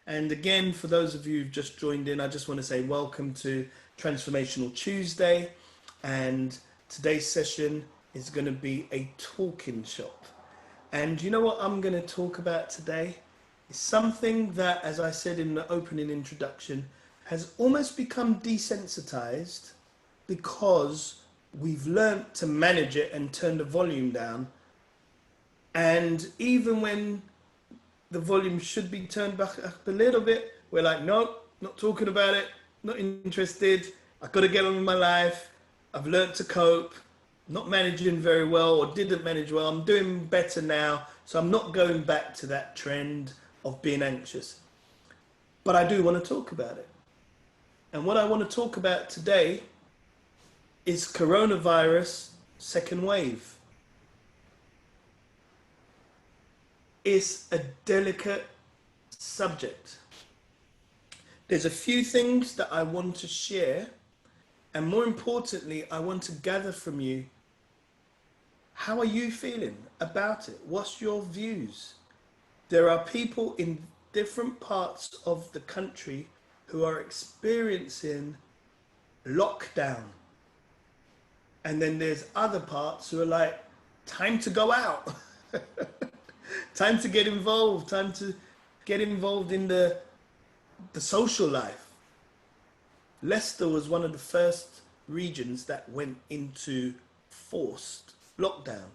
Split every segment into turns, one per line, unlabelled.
And again, for those of you who've just joined in, I just want to say welcome to Transformational Tuesday. And today's session is going to be a talking shop. And you know what I'm going to talk about today? It's something that, as I said in the opening introduction, has almost become desensitized because we've learnt to manage it and turn the volume down. And even when the volume should be turned back up a little bit, we're like, nope, not talking about it, not interested. I've got to get on with my life. I've learnt to cope, not managing very well or didn't manage well. I'm doing better now. So I'm not going back to that trend of being anxious. But I do want to talk about it. And what I want to talk about today is coronavirus second wave. It's a delicate subject. There's a few things that I want to share, and more importantly, I want to gather from you, how are you feeling about it? What's your views? There are people in different parts of the country who are experiencing lockdown. And then there's other parts who are like, time to go out. Time to get involved, time to get involved in the social life. Leicester was one of the first regions that went into forced lockdown.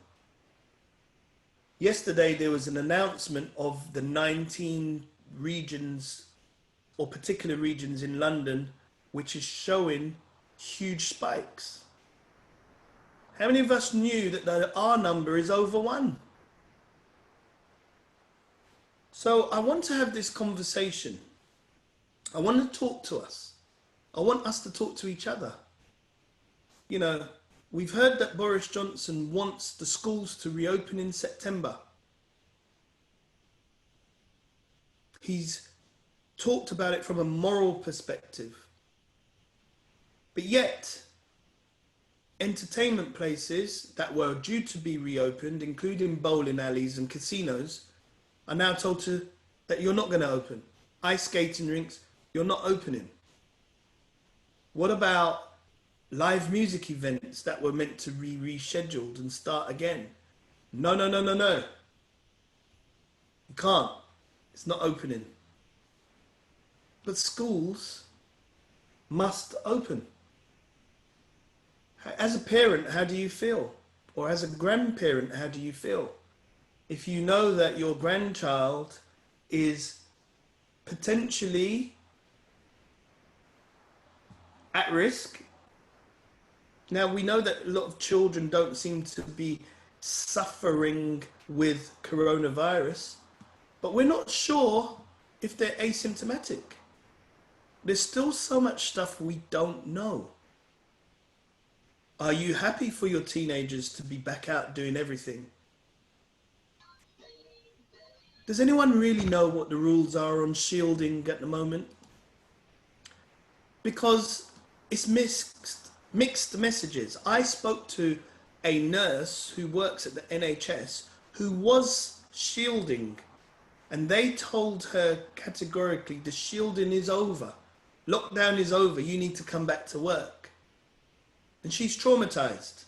Yesterday there was an announcement of the 19 regions or particular regions in London which is showing huge spikes. How many of us knew that the R number is over 1? So I want to have this conversation. I want to talk to us. I want us to talk to each other. You know, we've heard that Boris Johnson wants the schools to reopen in September. He's talked about it from a moral perspective. But yet, entertainment places that were due to be reopened, including bowling alleys and casinos, are now told that you're not going to open. Ice skating rinks, you're not opening. What about live music events that were meant to be rescheduled and start again? No. You can't. It's not opening. But schools must open. As a parent, how do you feel? Or as a grandparent, how do you feel? If you know that your grandchild is potentially at risk. Now, we know that a lot of children don't seem to be suffering with coronavirus, but we're not sure if they're asymptomatic. There's still so much stuff we don't know. Are you happy for your teenagers to be back out doing everything? Does anyone really know what the rules are on shielding at the moment? Because it's mixed messages. I spoke to a nurse who works at the NHS who was shielding, and they told her categorically, the shielding is over. Lockdown is over. You need to come back to work. And she's traumatized.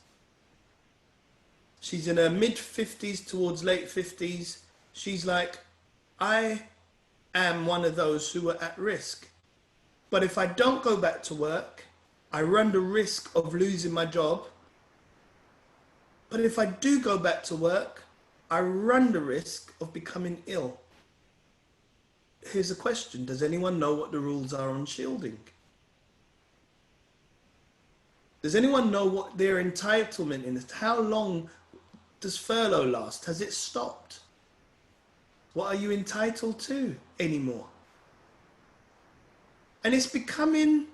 She's in her mid-50s towards late 50s. She's like, I am one of those who are at risk. But if I don't go back to work, I run the risk of losing my job. But if I do go back to work, I run the risk of becoming ill. Here's a question. Does anyone know what the rules are on shielding? Does anyone know what their entitlement is? How long does furlough last? Has it stopped? What are you entitled to anymore? And it's becoming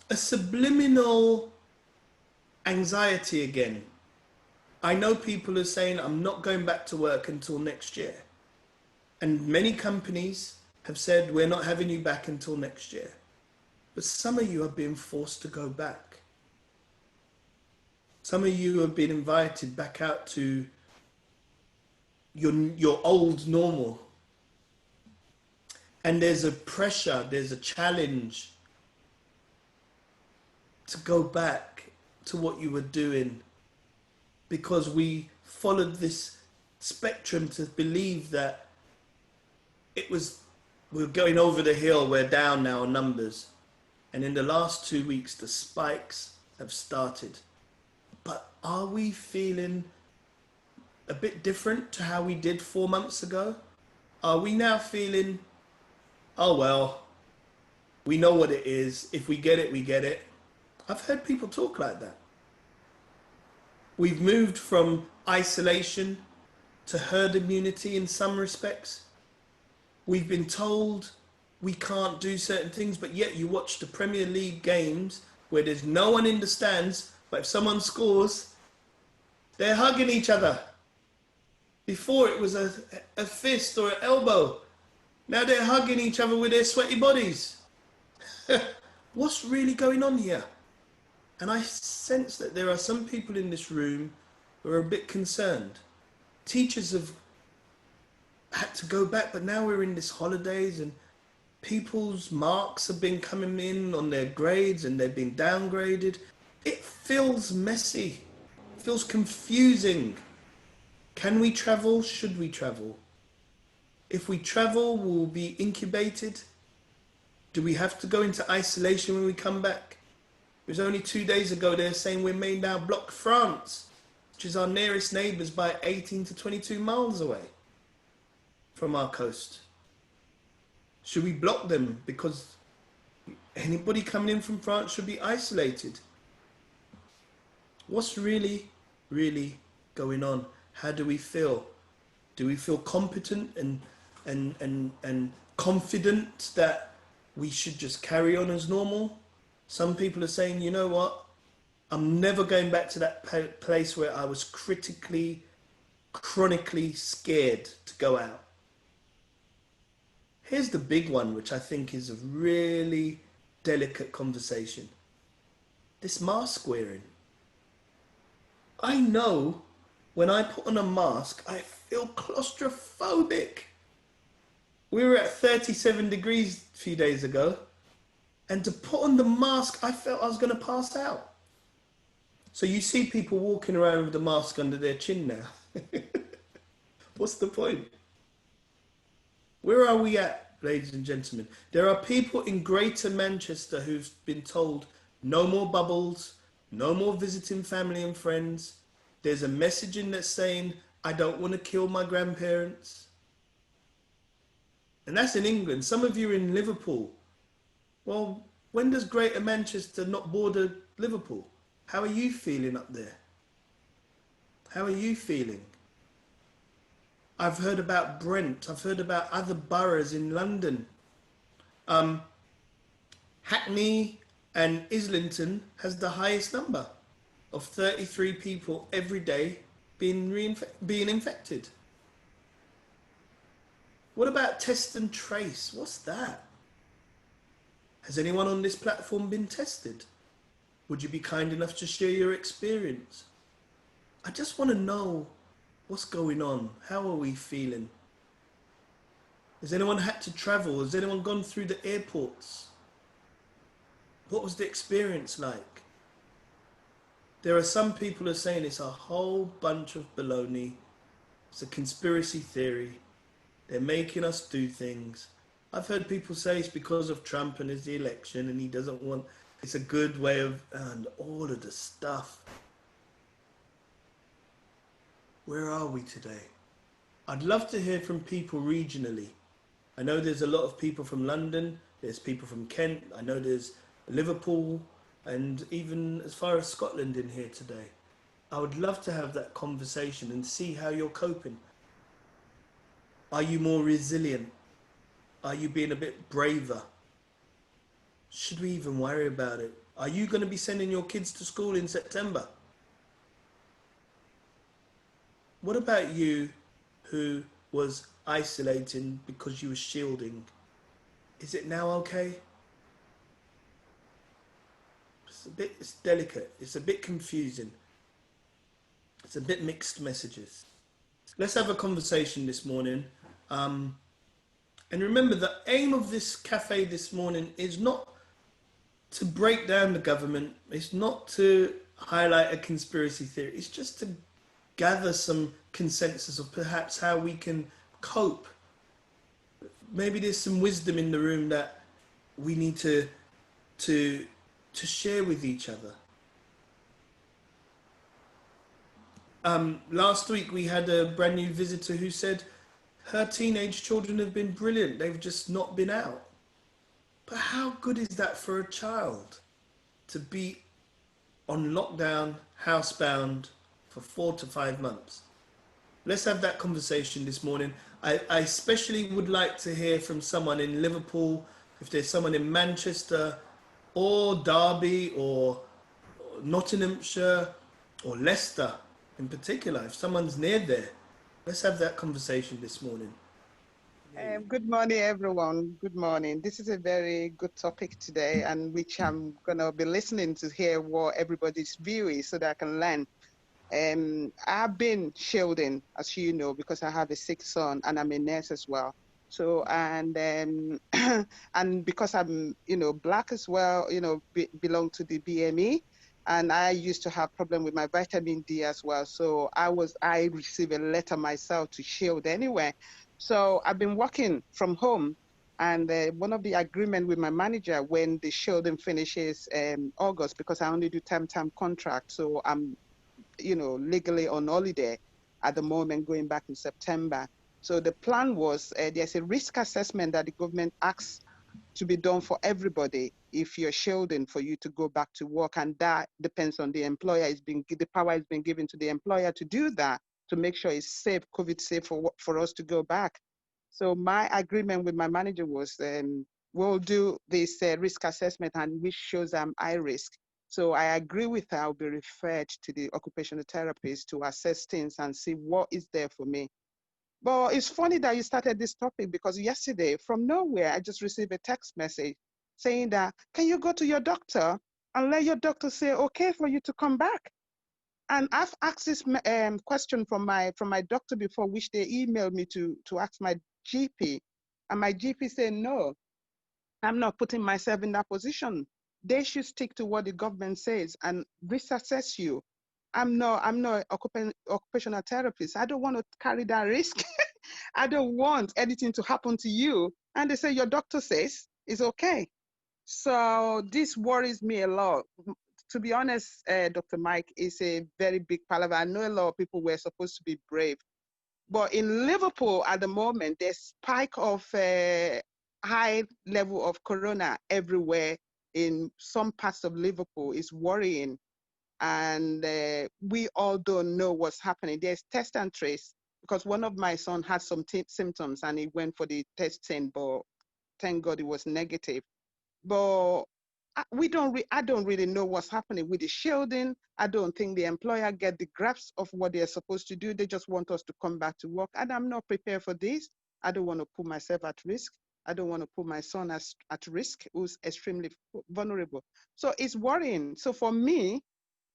a subliminal anxiety again. I know people are saying, I'm not going back to work until next year. And many companies have said, we're not having you back until next year. But some of you are being forced to go back. Some of you have been invited back out to your old normal. And there's a pressure, there's a challenge to go back to what you were doing, because we followed this spectrum to believe that it was, we're going over the hill, we're down now on numbers. And in the last 2 weeks, the spikes have started. But are we feeling a bit different to how we did 4 months ago? Are we now feeling, oh well, we know what it is. If we get it, we get it. I've heard people talk like that. We've moved from isolation to herd immunity in some respects. We've been told we can't do certain things, but yet you watch the Premier League games where there's no one in the stands, but if someone scores, they're hugging each other. Before it was a fist or an elbow. Now they're hugging each other with their sweaty bodies. What's really going on here? And I sense that there are some people in this room who are a bit concerned. Teachers have had to go back, but now we're in this holidays and people's marks have been coming in on their grades and they've been downgraded. It feels messy. It feels confusing. Can we travel? Should we travel? If we travel, we'll be incubated. Do we have to go into isolation when we come back? It was only 2 days ago they're saying we may now block France, which is our nearest neighbours, by 18 to 22 miles away from our coast. Should we block them because anybody coming in from France should be isolated? What's really, really going on? How do we feel? Do we feel competent and confident that we should just carry on as normal? Some people are saying, you know what? I'm never going back to that place where I was chronically scared to go out. Here's the big one, which I think is a really delicate conversation. This mask wearing. I know when I put on a mask, I feel claustrophobic. We were at 37 degrees a few days ago, and to put on the mask, I felt I was going to pass out. So you see people walking around with the mask under their chin now. What's the point? Where are we at, ladies and gentlemen? There are people in Greater Manchester who've been told no more bubbles, no more visiting family and friends. There's a messaging that's saying, I don't want to kill my grandparents. And that's in England. Some of you are in Liverpool. Well, when does Greater Manchester not border Liverpool? How are you feeling up there? How are you feeling? I've heard about Brent. I've heard about other boroughs in London. Hackney and Islington has the highest number of 33 people every day being infected. What about test and trace? What's that? Has anyone on this platform been tested? Would you be kind enough to share your experience? I just want to know what's going on. How are we feeling? Has anyone had to travel? Has anyone gone through the airports? What was the experience like? There are some people who are saying it's a whole bunch of baloney. It's a conspiracy theory. They're making us do things. I've heard people say it's because of Trump and it's the election and he doesn't want, it's a good way of, and all of the stuff. Where are we today? I'd love to hear from people regionally. I know there's a lot of people from London, there's people from Kent, I know there's Liverpool, and even as far as Scotland in here today. I would love to have that conversation and see how you're coping. Are you more resilient? Are you being a bit braver? Should we even worry about it? Are you going to be sending your kids to school in September? What about you who was isolating because you were shielding? Is it now okay? It's delicate. It's a bit confusing. It's a bit mixed messages. Let's have a conversation this morning. And remember, the aim of this cafe this morning is not to break down the government, it's not to highlight a conspiracy theory, it's just to gather some consensus of perhaps how we can cope. Maybe there's some wisdom in the room that we need to to share with each other. Last week we had a brand new visitor who said her teenage children have been brilliant, they've just not been out. But how good is that for a child to be on lockdown, housebound for 4 to 5 months? Let's have that conversation this morning. I especially would like to hear from someone in Liverpool, if there's someone in Manchester or Derby or Nottinghamshire or Leicester in particular. If someone's near there, let's have that conversation this morning.
Good morning, everyone. Good morning. This is a very good topic today, and which I'm going to be listening to hear what everybody's view is so that I can learn. I've been shielding, as you know, because I have a sick son and I'm a nurse as well. So, and and because I'm, Black as well, belong to the BME, and I used to have problem with my vitamin D as well. So I received a letter myself to shield anyway. So I've been working from home, and one of the agreement with my manager when the shielding finishes August, because I only do term contract, so I'm legally on holiday at the moment, going back in September. So the plan was there's a risk assessment that the government asks to be done for everybody if you're shielding for you to go back to work. And that depends on the employer. The power has been given to the employer to do that, to make sure it's safe, COVID safe for us to go back. So my agreement with my manager was we'll do this risk assessment, and which shows I'm high risk. So I agree with her. I'll be referred to the occupational therapist to assess things and see what is there for me. But it's funny that you started this topic, because yesterday, from nowhere, I just received a text message saying that, can you go to your doctor and let your doctor say, okay, for you to come back? And I've asked this question from my doctor before, which they emailed me to ask my GP. And my GP said, no, I'm not putting myself in that position. They should stick to what the government says and reassess you. I'm not occupational therapist. I don't want to carry that risk. I don't want anything to happen to you. And they say your doctor says it's okay. So this worries me a lot. To be honest, Dr. Mike, is a very big palaver. I know a lot of people were supposed to be brave. But in Liverpool at the moment, there's spike of high level of corona everywhere in some parts of Liverpool. Is worrying. And we all don't know what's happening. There's test and trace, because one of my son had some symptoms and he went for the testing, but thank God it was negative. But I don't really know what's happening with the shielding. I don't think the employer get the grasp of what they're supposed to do. They just want us to come back to work, and I'm not prepared for this. I don't want to put myself at risk. I don't want to put my son at risk, who's extremely vulnerable. So it's worrying. So for me,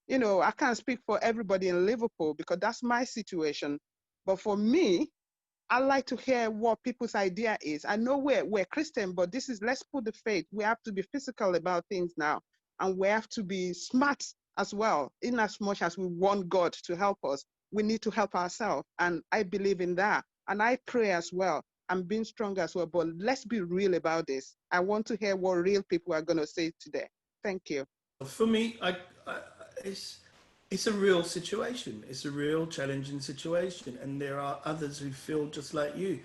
I can't speak for everybody in Liverpool because that's my situation. But for me, I like to hear what people's idea is. I know we're Christian, but this is, let's put the faith. We have to be physical about things now, and we have to be smart as well. In as much as we want God to help us, we need to help ourselves. And I believe in that. And I pray as well. I'm being strong as well. But let's be real about this. I want to hear what real people are going to say today. Thank you.
For me, it's a real situation. It's a real challenging situation, and there are others who feel just like you.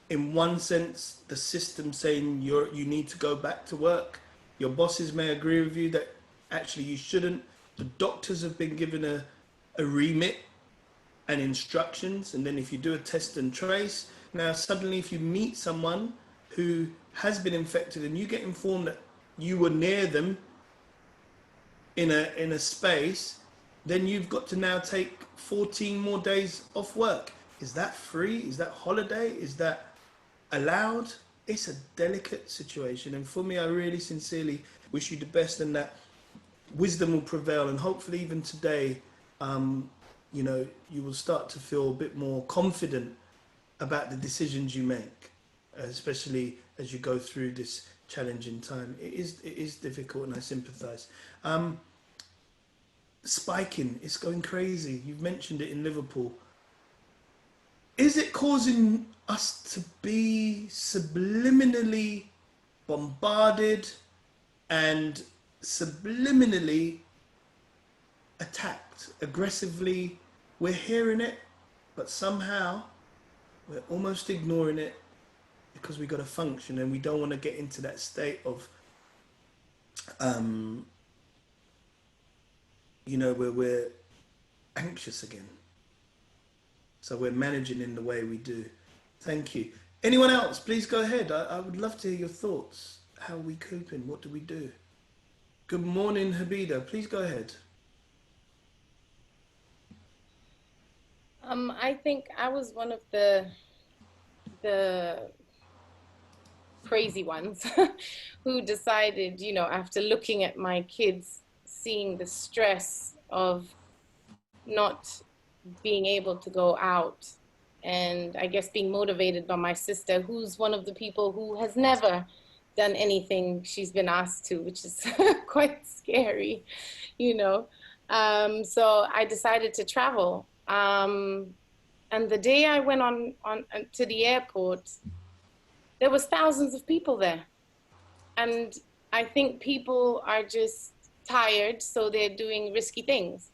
In one sense, the system saying you need to go back to work. Your bosses may agree with you that actually you shouldn't. The doctors have been given a remit and instructions, and then if you do a test and trace, now suddenly if you meet someone who has been infected and you get informed that you were near them in a space, then you've got to now take 14 more days off work. Is that free? Is that holiday? Is that allowed? It's a delicate situation, and for me, I really sincerely wish you the best, and that wisdom will prevail, and hopefully even today, you will start to feel a bit more confident about the decisions you make. especially as you go through this challenging time. It is difficult, and I sympathise. Spiking, it's going crazy. You've mentioned it in Liverpool. Is it causing us to be subliminally bombarded and subliminally attacked aggressively? We're hearing it, but somehow we're almost ignoring it because we got to function, and we don't want to get into that state of where we're anxious again. So we're managing in the way we do. Thank you. Anyone else, please go ahead. I would love to hear your thoughts. How are we coping? What do we do? Good morning, Habida. Please go ahead.
I think I was one of the crazy ones who decided, after looking at my kids, seeing the stress of not being able to go out, and I guess being motivated by my sister, who's one of the people who has never done anything she's been asked to, which is quite scary, So I decided to travel. And the day I went on to the airport, there was thousands of people there. And I think people are just tired, so they're doing risky things.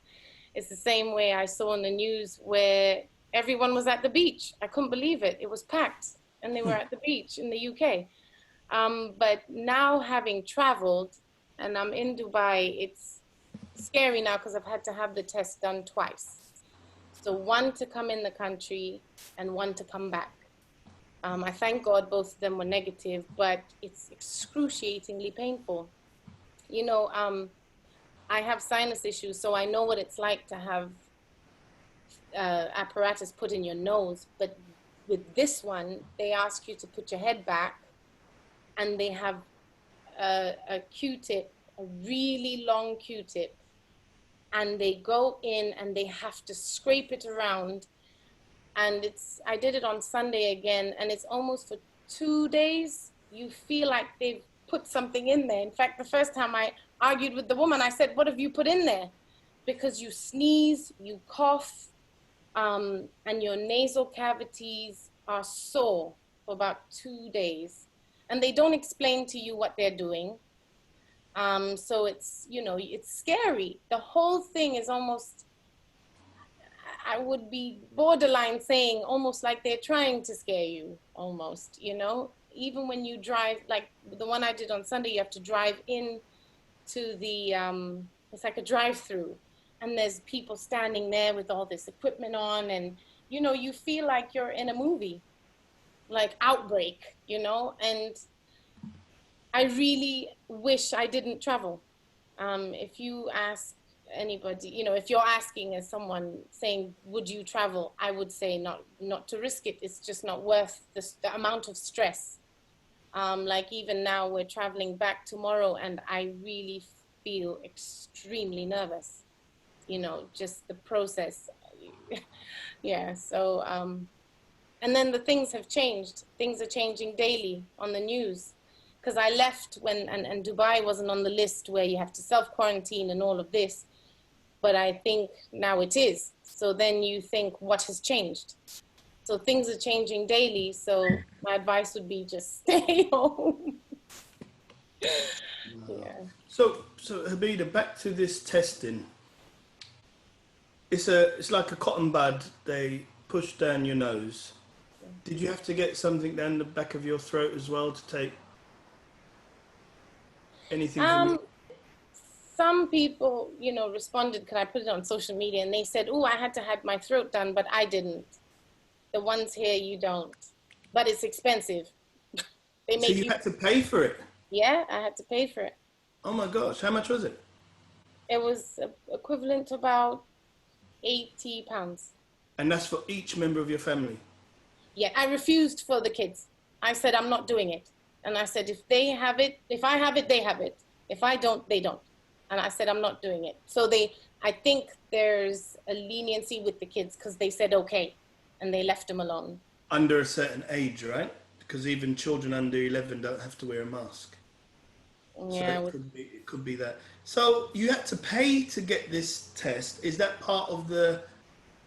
It's the same way I saw in the news where everyone was at the beach. I couldn't believe it. It was packed, and they were at the beach in the UK. But now, having traveled, and I'm in Dubai, it's scary now because I've had to have the test done twice. So one to come in the country and one to come back. I thank God both of them were negative, but it's excruciatingly painful. I have sinus issues, so I know what it's like to have apparatus put in your nose. But with this one, they ask you to put your head back, and they have a Q-tip, a really long Q-tip, and they go in and they have to scrape it around. And I did it on Sunday again, and it's almost for 2 days. You feel like they've put something in there. In fact, the first time I argued with the woman, I said, "What have you put in there?" Because you sneeze, you cough, and your nasal cavities are sore for about 2 days. And they don't explain to you what they're doing. So it's scary. The whole thing is almost, I would be borderline saying almost like they're trying to scare you almost, even when you drive, like the one I did on Sunday, you have to drive in to the, it's like a drive-through, and there's people standing there with all this equipment on, and, you feel like you're in a movie, like Outbreak, and I really wish I didn't travel. If you ask anybody, if you're asking as someone saying, would you travel? I would say not to risk it. It's just not worth the amount of stress. Like even now we're traveling back tomorrow, and I really feel extremely nervous, just the process. Yeah. So, and then the things have changed. Things are changing daily on the news. Because I left and Dubai wasn't on the list where you have to self-quarantine and all of this. But I think now it is. So then you think, what has changed? So things are changing daily. So my advice would be just stay home. Yeah.
So Habida, back to this testing. It's like a cotton bud they push down your nose. Did you have to get something down the back of your throat as well to take anything from you?
Some people, responded, can I put it on social media? And they said, oh, I had to have my throat done, but I didn't. The ones here, you don't. But it's expensive.
So you had to pay for it?
Yeah, I had to pay for it.
Oh my gosh, how much was it?
It was equivalent to about £80.
And that's for each member of your family?
Yeah, I refused for the kids. I said, I'm not doing it. And I said, if I have it, they have it. If I don't, they don't. And I said, I'm not doing it. So I think there's a leniency with the kids because they said, okay. And they left them alone.
Under a certain age, right? because even children under 11 don't have to wear a mask. So
Yeah,
it could be that. So you had to pay to get this test. Is that part of the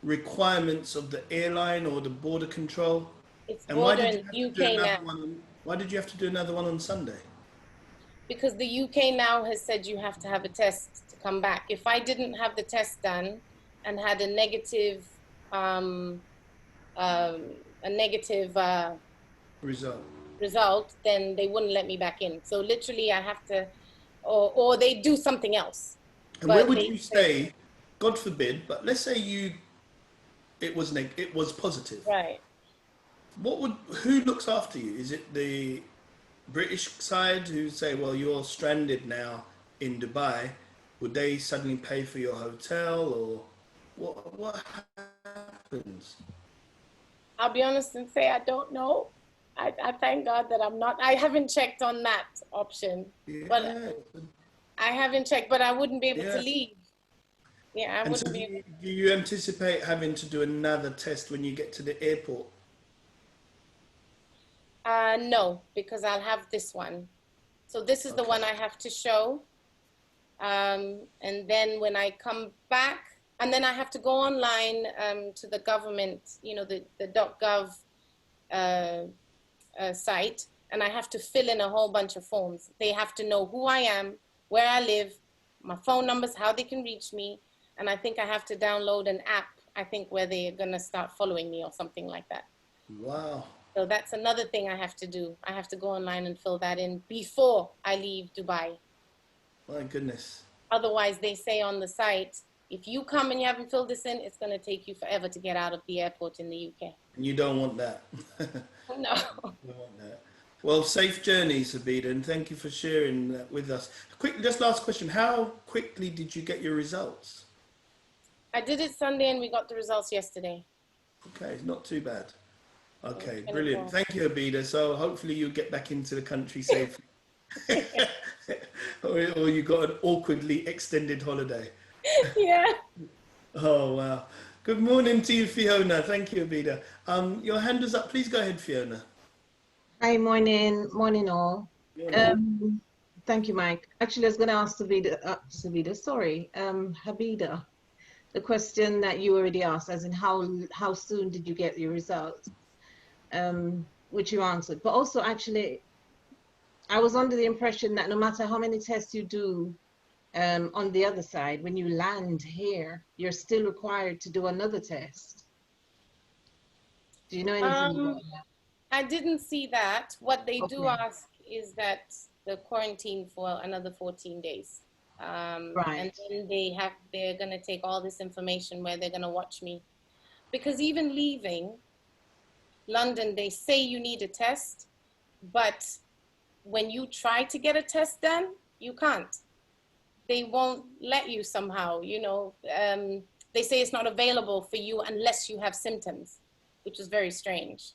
requirements of the airline or the border control?
it's
And why
border
did you
in
have
the
to do
UK now,
another one? Why did you have to do another one on Sunday?
because the UK now has said you have to have a test to come back. If I didn't have the test done and had a negative, um, a negative
Result.
result, then they wouldn't let me back in. So literally, I have to, or they do something else.
And where
But
would
they
you
said,
say, God forbid, but let's say it was positive.
right.
Who looks after you? Is it the British side who say, well, you're stranded now in Dubai? Would they suddenly pay for your hotel, or what happens?
I'll be honest and say I don't know. I thank God that I'm not. I haven't checked on that option, but
Yeah,
I haven't checked. But I wouldn't be able to
yeah.
leave. Yeah, I
And so
wouldn't be able.
do you anticipate having to do another test when you get to the airport?
No, because I'll have this one. So this is the
Okay.
one I have to show. And then when I come back, and then I have to go online to the government, the .gov site, and I have to fill in a whole bunch of forms. They have to know who I am, where I live, my phone numbers, how they can reach me. And I think I have to download an app, I think, where they're going to start following me or something like that.
Wow.
So that's another thing I have to do. I have to go online and fill that in before I leave Dubai.
My goodness.
Otherwise, they say on the site, if you come and you haven't filled this in, it's going to take you forever to get out of the airport in the UK.
And you don't want that.
No.
You don't want that. Well, safe journeys, Abida, and thank you for sharing that with us. Quick, just last question. How quickly did you get your results?
I did it Sunday and we got the results yesterday.
Okay, not too bad. Okay,
Okay,
brilliant.
well.
Thank you, Abida. So hopefully you'll get back into the country safely. or you got an awkwardly extended holiday.
Yeah.
Oh, wow. Good morning to you, Fiona. Thank you, Abida. Your hand is up. Please go ahead, Fiona.
Hi, morning all. Thank you, Mike. Actually, I was going to ask Habida, the question that you already asked, as in how soon did you get your results, which you answered. But also, actually, I was under the impression that no matter how many tests you do on the other side, when you land here, you're still required to do another test. Do you know anything about that?
I didn't see that. What they do
Okay.
ask is that the quarantine for another 14 days. And
Right.
then they're going to take all this information where they're going to watch me. Because even leaving London, they say you need a test, but when you try to get a test done, you can't. They won't let you somehow, they say it's not available for you unless you have symptoms, which is very strange.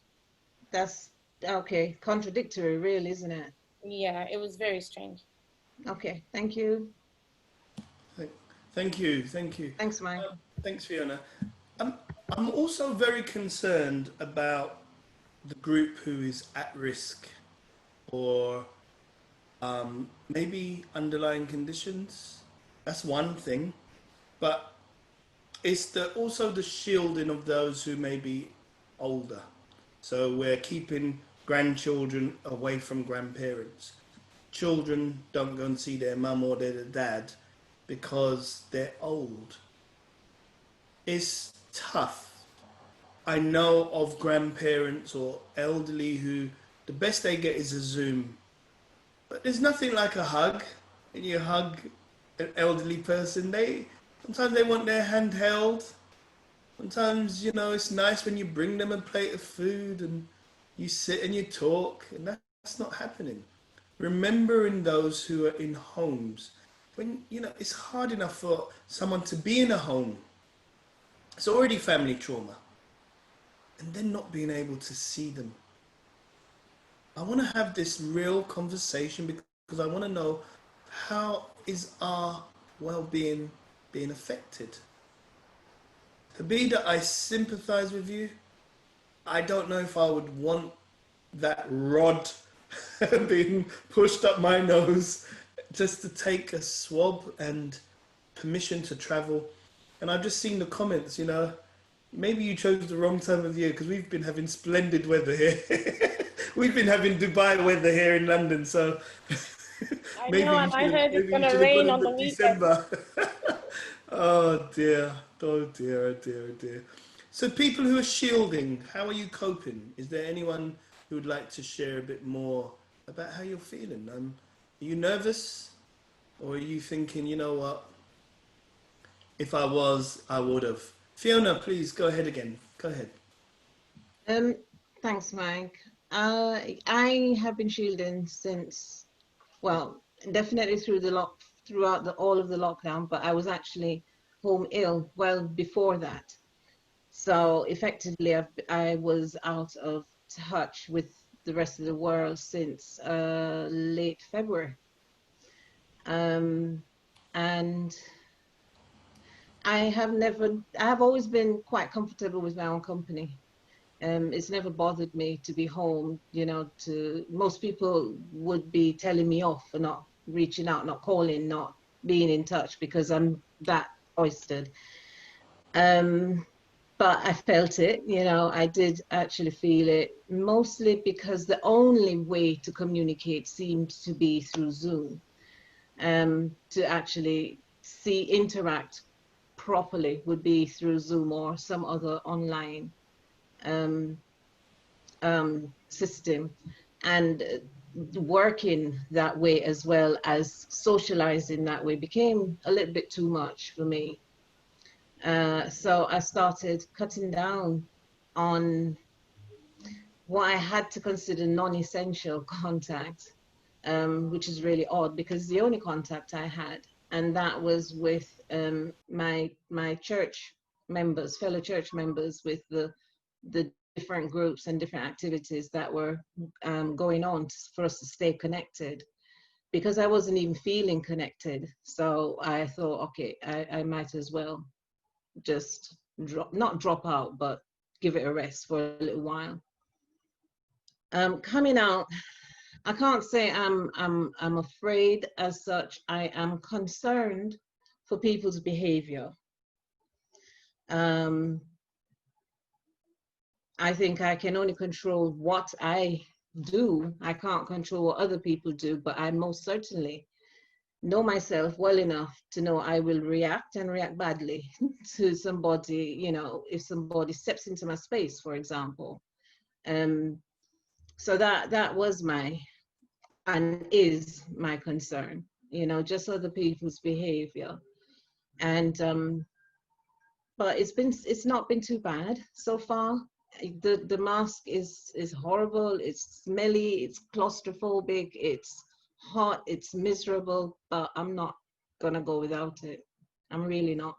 That's okay. Contradictory, really, isn't it?
Yeah, it was very strange.
Okay, thank you.
Thank you. Thank you.
Thanks, Mike.
Thanks, Fiona. I'm also very concerned about the group who is at risk or maybe underlying conditions. That's one thing. But it's also the shielding of those who may be older. So we're keeping grandchildren away from grandparents. Children don't go and see their mum or their dad because they're old. It's tough. I know of grandparents or elderly who the best they get is a Zoom. But there's nothing like a hug. When you hug an elderly person, sometimes they want their hand held. Sometimes, it's nice when you bring them a plate of food and you sit and you talk, and that's not happening. Remembering those who are in homes. When, it's hard enough for someone to be in a home. It's already family trauma. And then not being able to see them. I want to have this real conversation because I want to know, how is our well-being being affected? Habida, I sympathize with you. I don't know if I would want that rod being pushed up my nose just to take a swab and permission to travel. And I've just seen the comments, maybe you chose the wrong time of year because we've been having splendid weather here. We've been having Dubai weather here in London, so
I know, and I heard it's gonna
have
rain
gone
on
into
the weekend.
December. Oh dear, oh dear, oh dear, oh dear. So people who are shielding, how are you coping? Is there anyone who would like to share a bit more about how you're feeling? Are you nervous? Or are you thinking, you know what? If I was, I would have. Fiona, please go ahead again. Go ahead.
Thanks, Mike. I have been shielding since, well, definitely throughout all of the lockdown, but I was actually home ill well before that. So effectively, I was out of touch with the rest of the world since late February. And I have always been quite comfortable with my own company. It's never bothered me to be home, most people would be telling me off for not reaching out, not calling, not being in touch because I'm that oystered. But I felt it, I did actually feel it, mostly because the only way to communicate seems to be through Zoom, to actually interact properly would be through Zoom or some other online system, and working that way as well as socializing that way became a little bit too much for me. So I started cutting down on what I had to consider non-essential contact, which is really odd because the only contact I had, and that was with my church members, fellow church members, with the different groups and different activities that were going on for us to stay connected, because I wasn't even feeling connected. So I thought, okay, I might as well just not drop out, but give it a rest for a little while. Coming out, I can't say I'm afraid as such. I am concerned for people's behavior. I think I can only control what I do. I can't control what other people do, but I most certainly know myself well enough to know I will react and react badly to somebody, if somebody steps into my space, for example. So that was and is my concern, just other people's behavior. And but it's not been too bad so far. The mask is horrible, it's smelly, it's claustrophobic, it's hot, it's miserable, but I'm not gonna go without it. I'm really not.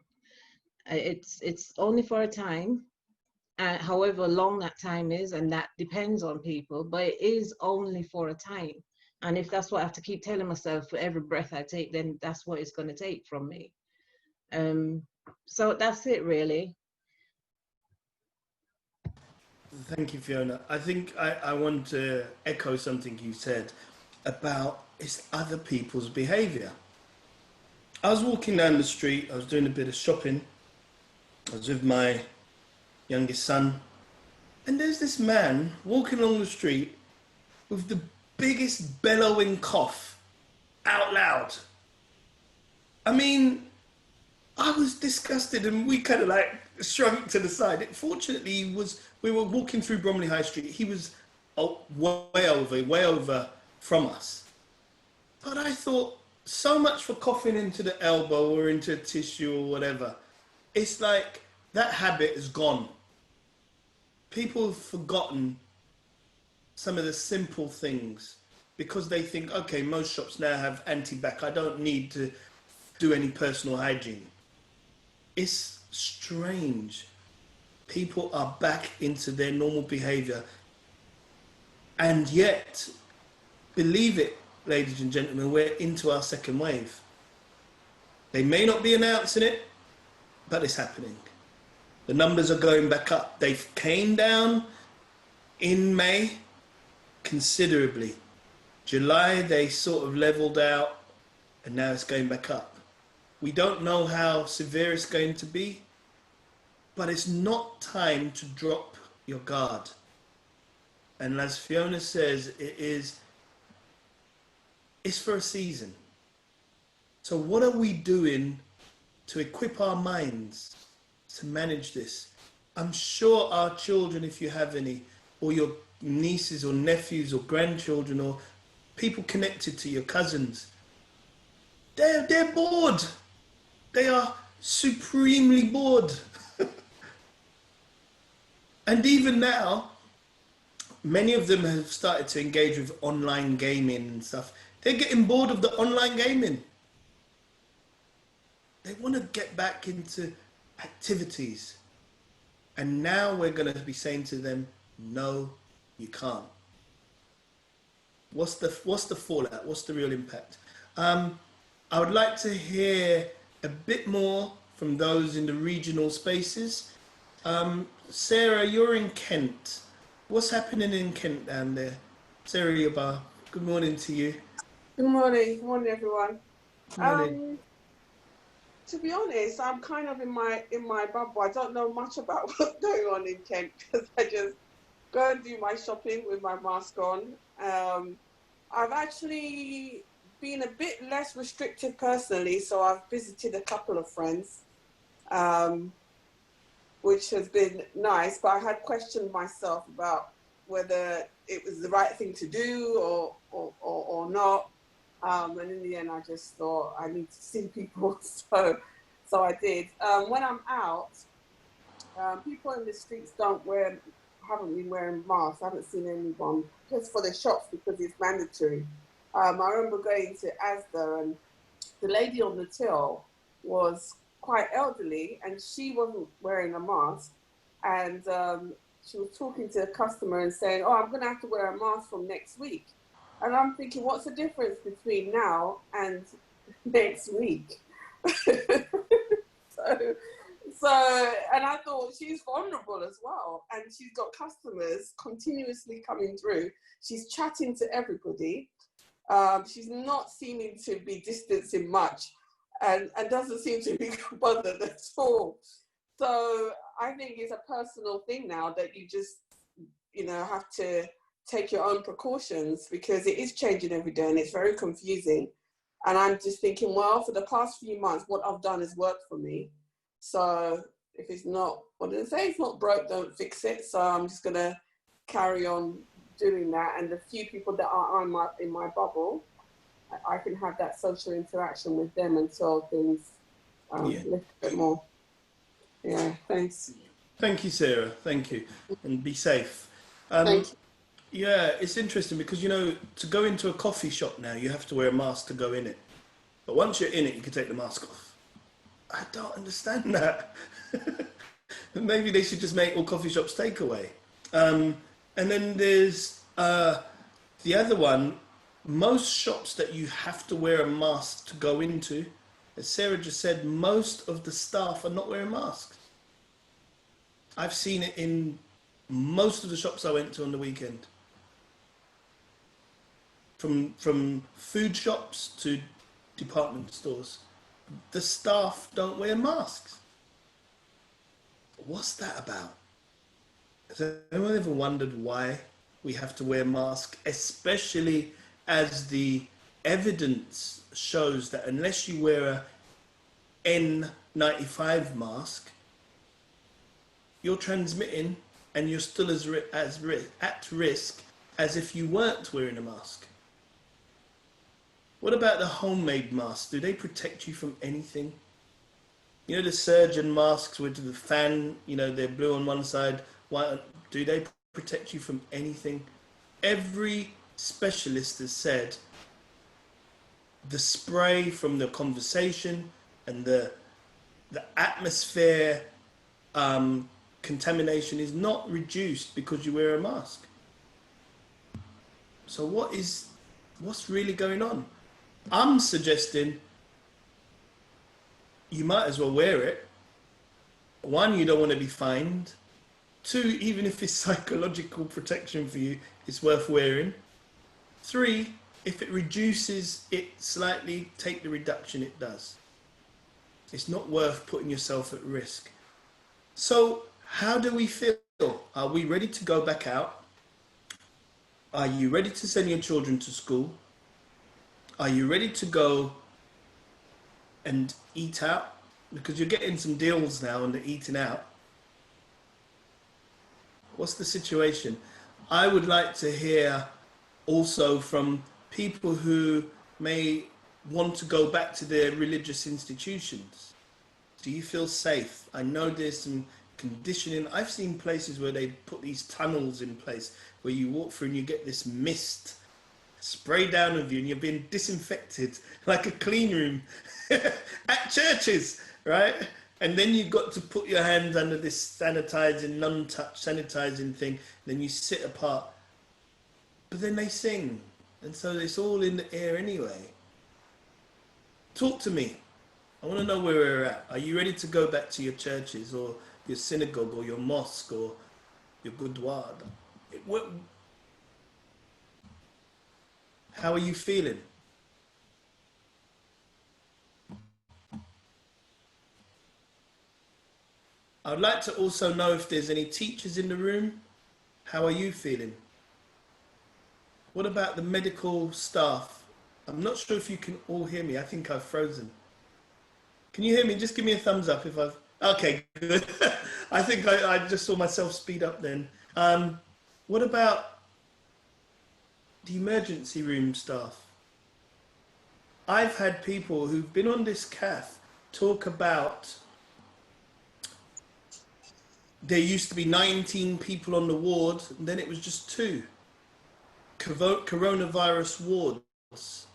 It's only for a time, however long that time is, and that depends on people, but it is only for a time. And if that's what I have to keep telling myself for every breath I take, then that's what it's going to take from me. So that's it, really.
Thank you, Fiona. I think I want to echo something you said about it's other people's behaviour. I was walking down the street, I was doing a bit of shopping, I was with my youngest son, and there's this man walking along the street with the biggest bellowing cough out loud. I mean, I was disgusted, and we kind of like shrunk to the side. Fortunately, we were walking through Bromley High Street. He was way over from us. But I thought, so much for coughing into the elbow or into a tissue or whatever. It's like that habit is gone. People have forgotten some of the simple things because they think, okay, most shops now have anti-bac. I don't need to do any personal hygiene. It's strange. People are back into their normal behavior. And yet, believe it, ladies and gentlemen, we're into our second wave. They may not be announcing it, but it's happening. The numbers are going back up. They came down in May, considerably. July, they sort of leveled out, and now it's going back up. We don't know how severe it's going to be, but it's not time to drop your guard. And as Fiona says, it's for a season. So what are we doing to equip our minds to manage this? I'm sure our children, if you have any, or your nieces or nephews or grandchildren or people connected to your cousins, they're bored. They are supremely bored. And even now, many of them have started to engage with online gaming and stuff. They're getting bored of the online gaming. They want to get back into activities. And now we're going to be saying to them, no, you can't. What's the fallout? What's the real impact? I would like to hear a bit more from those in the regional spaces. Sarah, you're in Kent. What's happening in Kent down there? Sarah Yabar, good morning to you.
Good morning. Good morning, everyone.
Good morning.
To be honest, I'm kind of in my bubble. I don't know much about what's going on in Kent because I just go and do my shopping with my mask on. I've actually been a bit less restricted personally, so I've visited a couple of friends, which has been nice, but I had questioned myself about whether it was the right thing to do or not. And in the end, I just thought I need to see people, so I did. When I'm out, people in the streets haven't been wearing masks. I haven't seen anyone, just for the shops because it's mandatory. I remember going to Asda and the lady on the till was quite elderly and she wasn't wearing a mask, and she was talking to a customer and saying, oh, I'm going to have to wear a mask from next week. And I'm thinking, what's the difference between now and next week? So, and I thought she's vulnerable as well. And she's got customers continuously coming through. She's chatting to everybody. She's not seeming to be distancing much and doesn't seem to be bothered at all. So I think it's a personal thing now that you just, have to take your own precautions because it is changing every day and it's very confusing. And I'm just thinking, well, for the past few months, what I've done has worked for me. So if it's not, what did I say? It's not broke, don't fix it. So I'm just going to carry on doing that. And the few people that are in my bubble, I can have that social interaction with them until things lift a bit more. Yeah, thanks.
Thank you, Sarah. Thank you. And be safe.
Thank you.
Yeah, it's interesting because, to go into a coffee shop now, you have to wear a mask to go in it. But once you're in it, you can take the mask off. I don't understand that. Maybe they should just make all coffee shops takeaway. And then there's the other one. Most shops that you have to wear a mask to go into, as Sarah just said, most of the staff are not wearing masks. I've seen it in most of the shops I went to on the weekend. From food shops to department stores, the staff don't wear masks. What's that about? Has anyone ever wondered why we have to wear masks, especially as the evidence shows that unless you wear a N95 mask, you're transmitting and you're still at risk as if you weren't wearing a mask. What about the homemade masks? Do they protect you from anything? The surgeon masks with the fan, they're blue on one side, white. Do they protect you from anything? Every specialist has said the spray from the conversation and the atmosphere contamination is not reduced because you wear a mask. So what's really going on? I'm suggesting you might as well wear it. One, you don't want to be fined. 2, even if it's psychological protection for you, it's worth wearing. 3, if it reduces it slightly, take the reduction it does. It's not worth putting yourself at risk. So how do we feel? Are we ready to go back out? Are you ready to send your children to school? Are you ready to go and eat out? Because you're getting some deals now on the eating out. What's the situation? I would like to hear also from people who may want to go back to their religious institutions. Do you feel safe? I know there's some conditioning. I've seen places where they put these tunnels in place where you walk through and you get this mist spray down of you and you're being disinfected like a clean room at churches, right? And then you've got to put your hands under this sanitizing, non-touch sanitizing thing. Then you sit apart. But then they sing. And so it's all in the air anyway. Talk to me. I want to know where we're at. Are you ready to go back to your churches or your synagogue or your mosque or your gurdwara? How are you feeling? I'd like to also know if there's any teachers in the room. How are you feeling? What about the medical staff? I'm not sure if you can all hear me. I think I've frozen. Can you hear me? Just give me a thumbs up if I've... Okay, good. I think I just saw myself speed up then. What about the emergency room staff? I've had people who've been on this CAF talk about there used to be 19 people on the ward, and then it was just 2 coronavirus wards.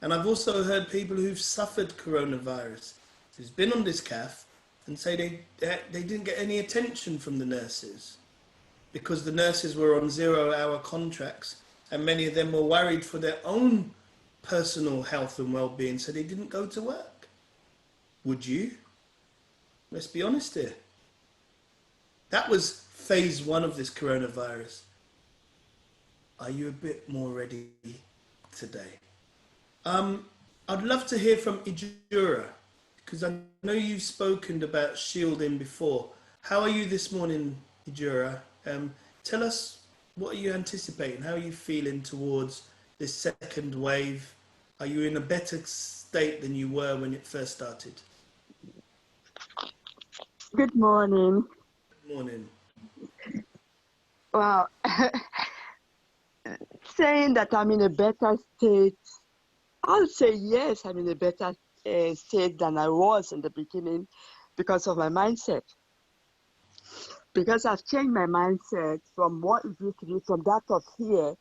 And I've also heard people who've suffered coronavirus who's been on this CAF and say they didn't get any attention from the nurses because the nurses were on 0-hour contracts and many of them were worried for their own personal health and well-being, so they didn't go to work. Would you? Let's be honest here. That was phase 1 of this coronavirus. Are you a bit more ready today? I'd love to hear from Ijura, because I know you've spoken about shielding before. How are you this morning, Ijura? Tell us, what are you anticipating? How are you feeling towards this second wave? Are you in a better state than you were when it first started?
Good morning.
Good morning.
Well, saying that I'm in a better state, I'll say yes, I'm in a better state than I was in the beginning because of my mindset. Because I've changed my mindset from what it used to be, from that of fear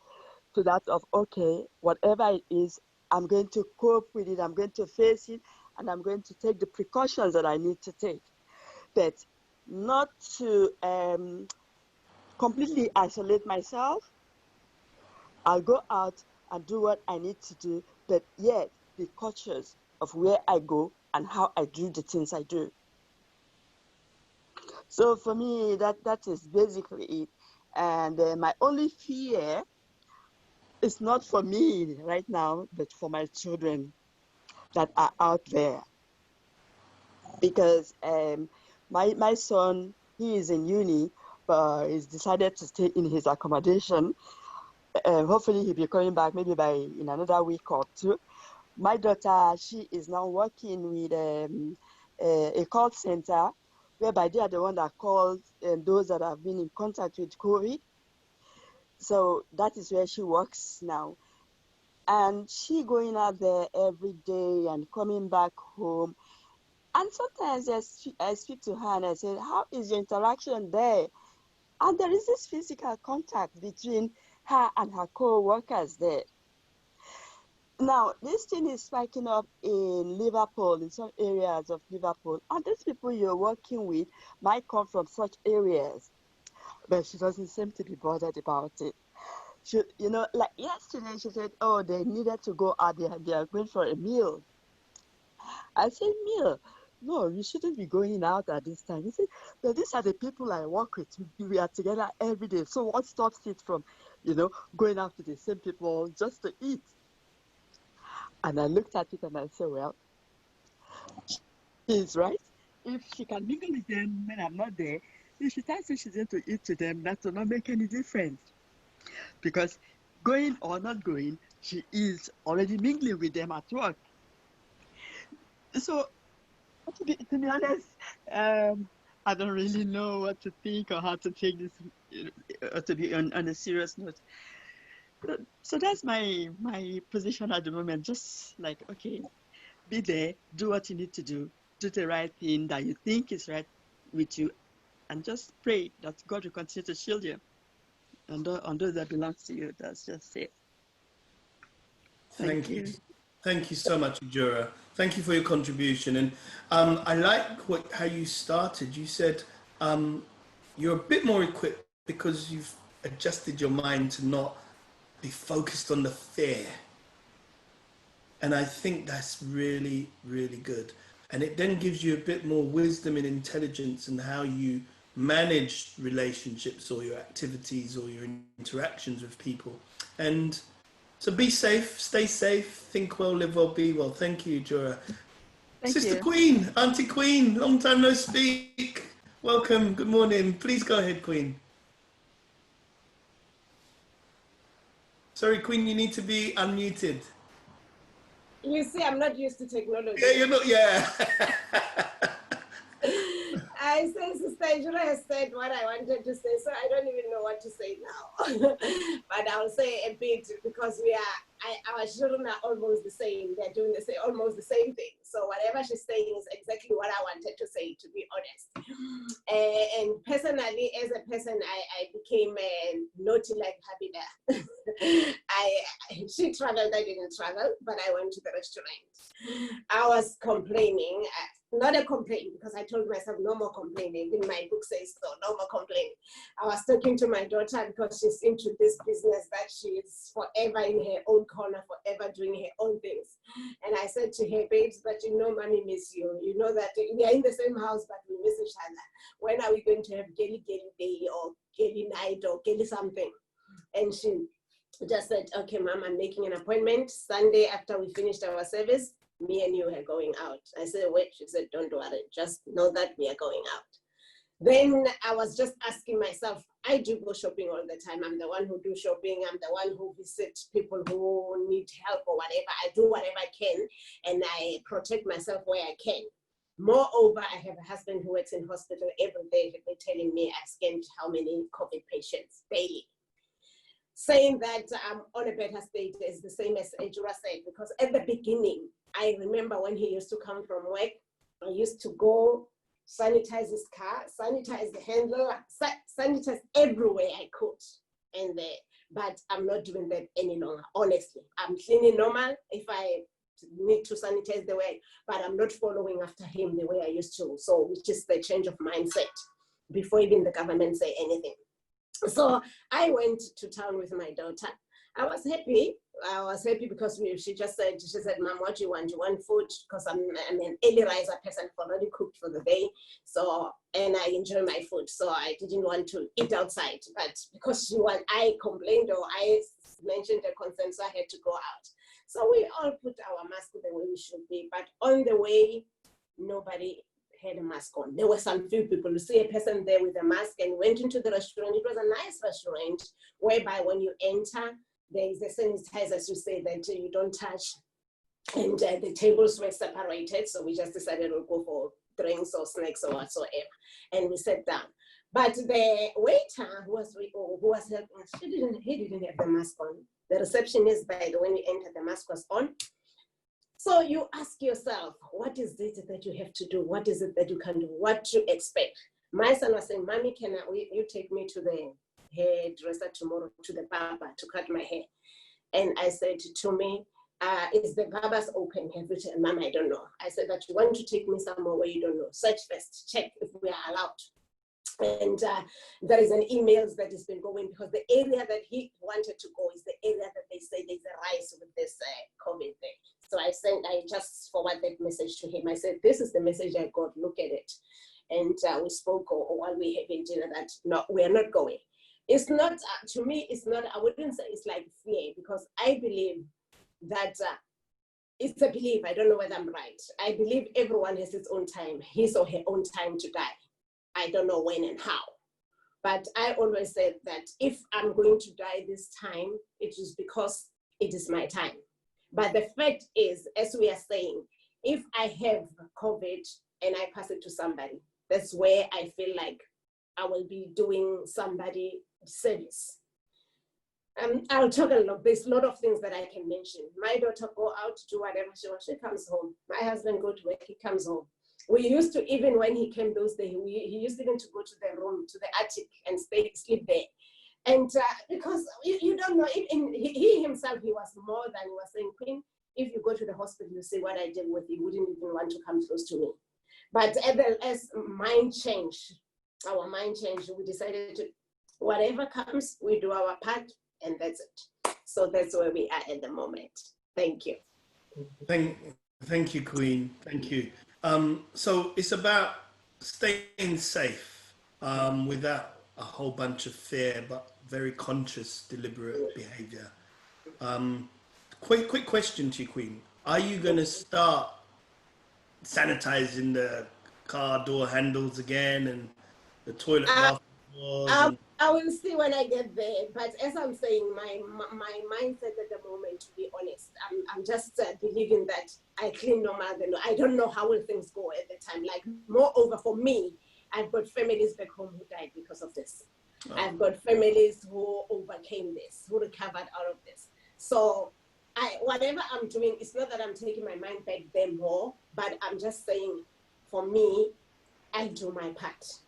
to that of, okay, whatever it is, I'm going to cope with it, I'm going to face it, and I'm going to take the precautions that I need to take. But not to completely isolate myself. I'll go out and do what I need to do, but yet be cautious of where I go and how I do the things I do. So for me, that is basically it. And my only fear is not for me right now, but for my children that are out there. Because my son, he is in uni, but he's decided to stay in his accommodation. Hopefully he'll be coming back maybe in another week or 2. My daughter, she is now working with a call center, whereby they are the one that calls those that have been in contact with COVID. So that is where she works now. And she going out there every day and coming back home. And sometimes I speak to her and I say, how is your interaction there? And there is this physical contact between her and her co-workers there. Now, this thing is spiking up in Liverpool, in some areas of Liverpool. And these people you're working with might come from such areas. But she doesn't seem to be bothered about it. She, like yesterday, she said, oh, they needed to go out. They are going for a meal. I said, meal? no, you shouldn't be going out at this time. He said, but these are the people I work with. We are together every day. So what stops it from, going out with the same people just to eat? And I looked at it and I said, well, she's right. If she can mingle with them when I'm not there, if she tells me she's going to eat to them, that will not make any difference. Because going or not going, she is already mingling with them at work. So, to be honest, I don't really know what to think or how to take this, to be on a serious note. So that's my position at the moment. Just like, okay, be there, do what you need to do the right thing that you think is right with you, and just pray that God will continue to shield you and on those that belongs to you. That's just it. Thank you.
Thank you so much, Ujura. Thank you for your contribution. And I like how you started. You said you're a bit more equipped because you've adjusted your mind to not be focused on the fear. And I think that's really, really good. And it then gives you a bit more wisdom and intelligence in how you manage relationships or your activities or your interactions with people. And so be safe, stay safe, think well, live well, be well. Thank you, Jura. Sister Queen, Auntie Queen, long time no speak. Welcome, good morning. Please go ahead, Queen. Sorry, Queen, you need to be unmuted.
You see, I'm not used to technology.
Yeah, you're not, yeah.
I say Sister Ijura has said what I wanted to say, so I don't even know what to say now. But I'll say a bit because our children are almost the same. They're doing almost the same thing. So whatever she's saying is exactly what I wanted to say, to be honest. And personally, as a person, I became naughty like Habida. She traveled, I didn't travel, but I went to the restaurant. I was complaining. Not a complaint, because I told myself no more complaining. Even my book says so, no more complaining. I was talking to my daughter because she's into this business that she's forever in her own corner, forever doing her own things. And I said to her, babes, but you know, mommy miss you. You know that we are in the same house, but we miss each other. When are we going to have Gelly Day or Gelly night or Gelly something? And she just said, okay, mom, I'm making an appointment Sunday after we finished our service. Me and you are going out. I said, wait, she said, don't worry, just know that we are going out. Then I was just asking myself, I do go shopping all the time. I'm the one who do shopping. I'm the one who visits people who need help or whatever. I do whatever I can, and I protect myself where I can. Moreover, I have a husband who works in hospital every day. They're telling me I scanned how many COVID patients daily. Saying that I'm on a better state is the same as Ejura said, because at the beginning, I remember when he used to come from work, I used to go sanitize his car, sanitize the handle, sanitize everywhere I could. But I'm not doing that any longer, honestly. I'm cleaning normal if I need to sanitize the way, but I'm not following after him the way I used to. So, which is the change of mindset before even the government say anything. So I went to town with my daughter. I was happy. Because she said, Mom, what do you want? Do you want food? Because I'm an early riser person, already cooked for the day. So, and I enjoy my food. So I didn't want to eat outside. But because I complained or I mentioned the concern, so I had to go out. So we all put our mask the way we should be. But on the way, nobody had a mask on. There were some few people. You see a person there with a mask and went into the restaurant. It was a nice restaurant whereby when you enter, there is a sanitizer, as you say, that you don't touch. And the tables were separated. So we just decided we'll go for drinks or snacks or whatsoever. And we sat down. But the waiter who was helping, he didn't have the mask on. The receptionist, by the way, when we entered, the mask was on. So you ask yourself, what is it that you have to do? What is it that you can do? What to expect? My son was saying, Mommy, you take me to the hairdresser tomorrow, to the barber, to cut my hair? And I said to me, is the barber's open? Mom, I don't know. I said that you want to take me somewhere where you don't know. Search first, check if we are allowed. And there is an email that has been going, because the area that he wanted to go is the area that they say there's a rise with this COVID thing. So I just forward that message to him. I said, this is the message I got, look at it. And we spoke while we having dinner that no, we are not going. It's not, to me, it's not, I wouldn't say it's like fear, because I believe that it's a belief. I don't know whether I'm right. I believe everyone has his own time, his or her own time to die. I don't know when and how. But I always said that if I'm going to die this time, it is because it is my time. But the fact is, as we are saying, if I have COVID and I pass it to somebody, that's where I feel like I will be doing somebody service. I'll talk a lot. There's a lot of things that I can mention. My daughter go out to do whatever she wants. She comes home. My husband go to work. He comes home. We used to, even when he came those days, he used even to go to the room, to the attic, and sleep there. And because you don't know, even he himself, he was more than, he was saying, Queen, if you go to the hospital, you see what I did with you, wouldn't even want to come close to me. But as mind changed, our mind changed, we decided to, whatever comes, we do our part, and that's it. So that's where we are at the moment. Thank you.
Thank you, Queen. Thank you. So it's about staying safe without a whole bunch of fear, but very conscious, deliberate behavior. Quick question to you, Queen. Are you going to start sanitizing the car door handles again and the toilet bath doors?
I will see when I get there. But as I'm saying, my mindset at the moment, to be honest, I'm just believing that I clean normal. I don't know how will things go at the time. Like, moreover, for me, I've got families back home who died because of this. Oh. I've got families who overcame this, who recovered out of this. So whatever I'm doing, it's not that I'm taking my mind back there more, but I'm just saying, for me, I do my part.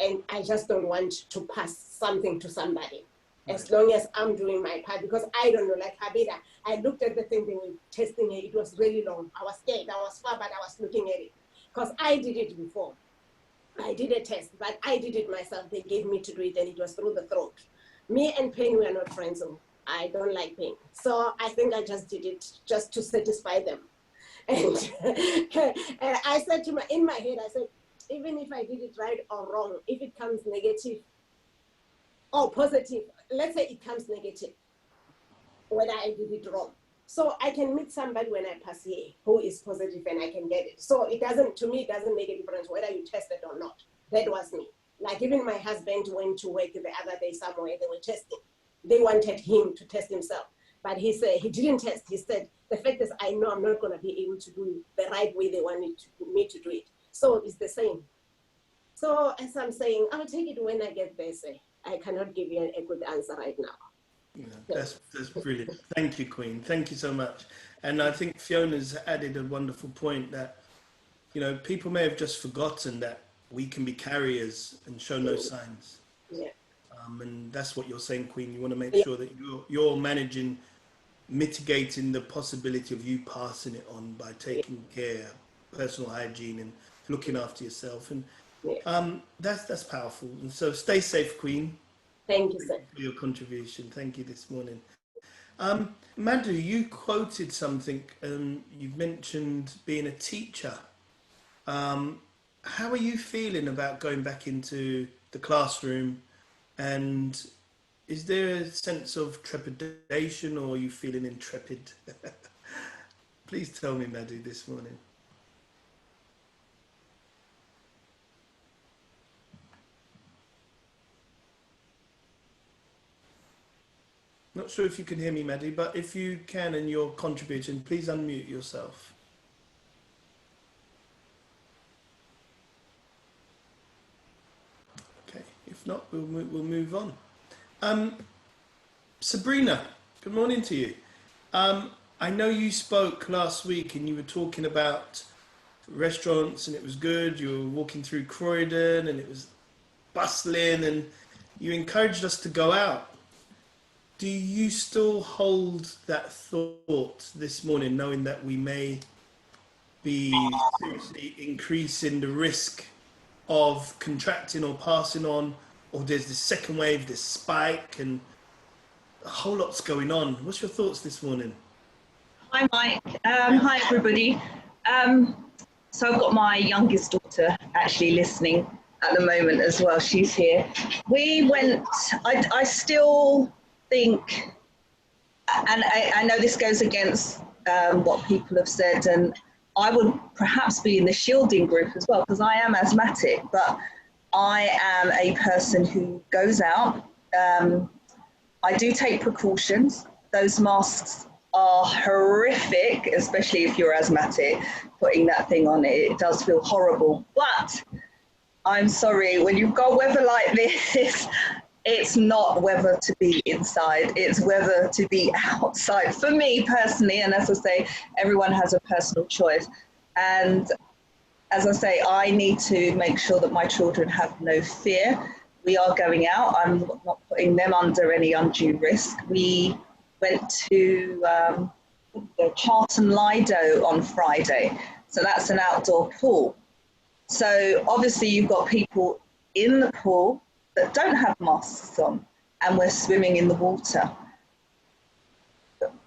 And I just don't want to pass something to somebody, as long as I'm doing my part, because I don't know, like Habida, I looked at the thing they were testing it, it was really long. I was scared, I was far, but I was looking at it, because I did it before. I did a test, but I did it myself. They gave me to do it, and it was through the throat. Me and pain, we are not friends, so I don't like pain. So I think I just did it just to satisfy them. And, and I said in my head, I said, even if I did it right or wrong, if it comes negative or positive, let's say it comes negative, whether I did it wrong. So I can meet somebody when I pass here who is positive and I can get it. So it doesn't, to me, it doesn't make a difference whether you test it or not. That was me. Like, even my husband went to work the other day somewhere, they were testing. They wanted him to test himself. But he said, he didn't test. He said, the fact is, I know I'm not going to be able to do it the right way they wanted me to do it. So it's the same. So as I'm saying, I'll take it when I get there, say. I cannot give you a good answer right now.
Yeah, that's brilliant. Thank you, Queen. Thank you so much. And I think Fiona's added a wonderful point that, you know, people may have just forgotten that we can be carriers and show no signs.
Yeah.
And that's what you're saying, Queen. You want to make sure that you're mitigating the possibility of you passing it on by taking care, personal hygiene, and looking after yourself. And that's powerful. And so stay safe, Queen.
Thank you, sir.
For your contribution. Thank you this morning. Madhu, you quoted something, you've mentioned being a teacher. How are you feeling about going back into the classroom? And is there a sense of trepidation, or are you feeling intrepid? Please tell me, Madhu, this morning. Not sure if you can hear me, Madhu, but if you can and you're contributing, please unmute yourself. Okay, if not, we'll move on. Sabrina, good morning to you. I know you spoke last week and you were talking about restaurants and it was good. You were walking through Croydon and it was bustling and you encouraged us to go out. Do you still hold that thought this morning, knowing that we may be seriously increasing the risk of contracting or passing on, or there's this second wave, this spike, and a whole lot's going on? What's your thoughts this morning?
Hi, Mike. Hi, everybody. So I've got my youngest daughter actually listening at the moment as well. She's here. We went, I still think, and I know this goes against what people have said, and I would perhaps be in the shielding group as well, because I am asthmatic, but I am a person who goes out. I do take precautions. Those masks are horrific, especially if you're asthmatic. Putting that thing on, it does feel horrible. But I'm sorry, when you've got weather like this, it's not weather to be inside, it's weather to be outside. For me personally, and as I say, everyone has a personal choice. And as I say, I need to make sure that my children have no fear. We are going out. I'm not putting them under any undue risk. We went to the Charlton Lido on Friday. So that's an outdoor pool. So obviously you've got people in the pool that don't have masks on, and we're swimming in the water.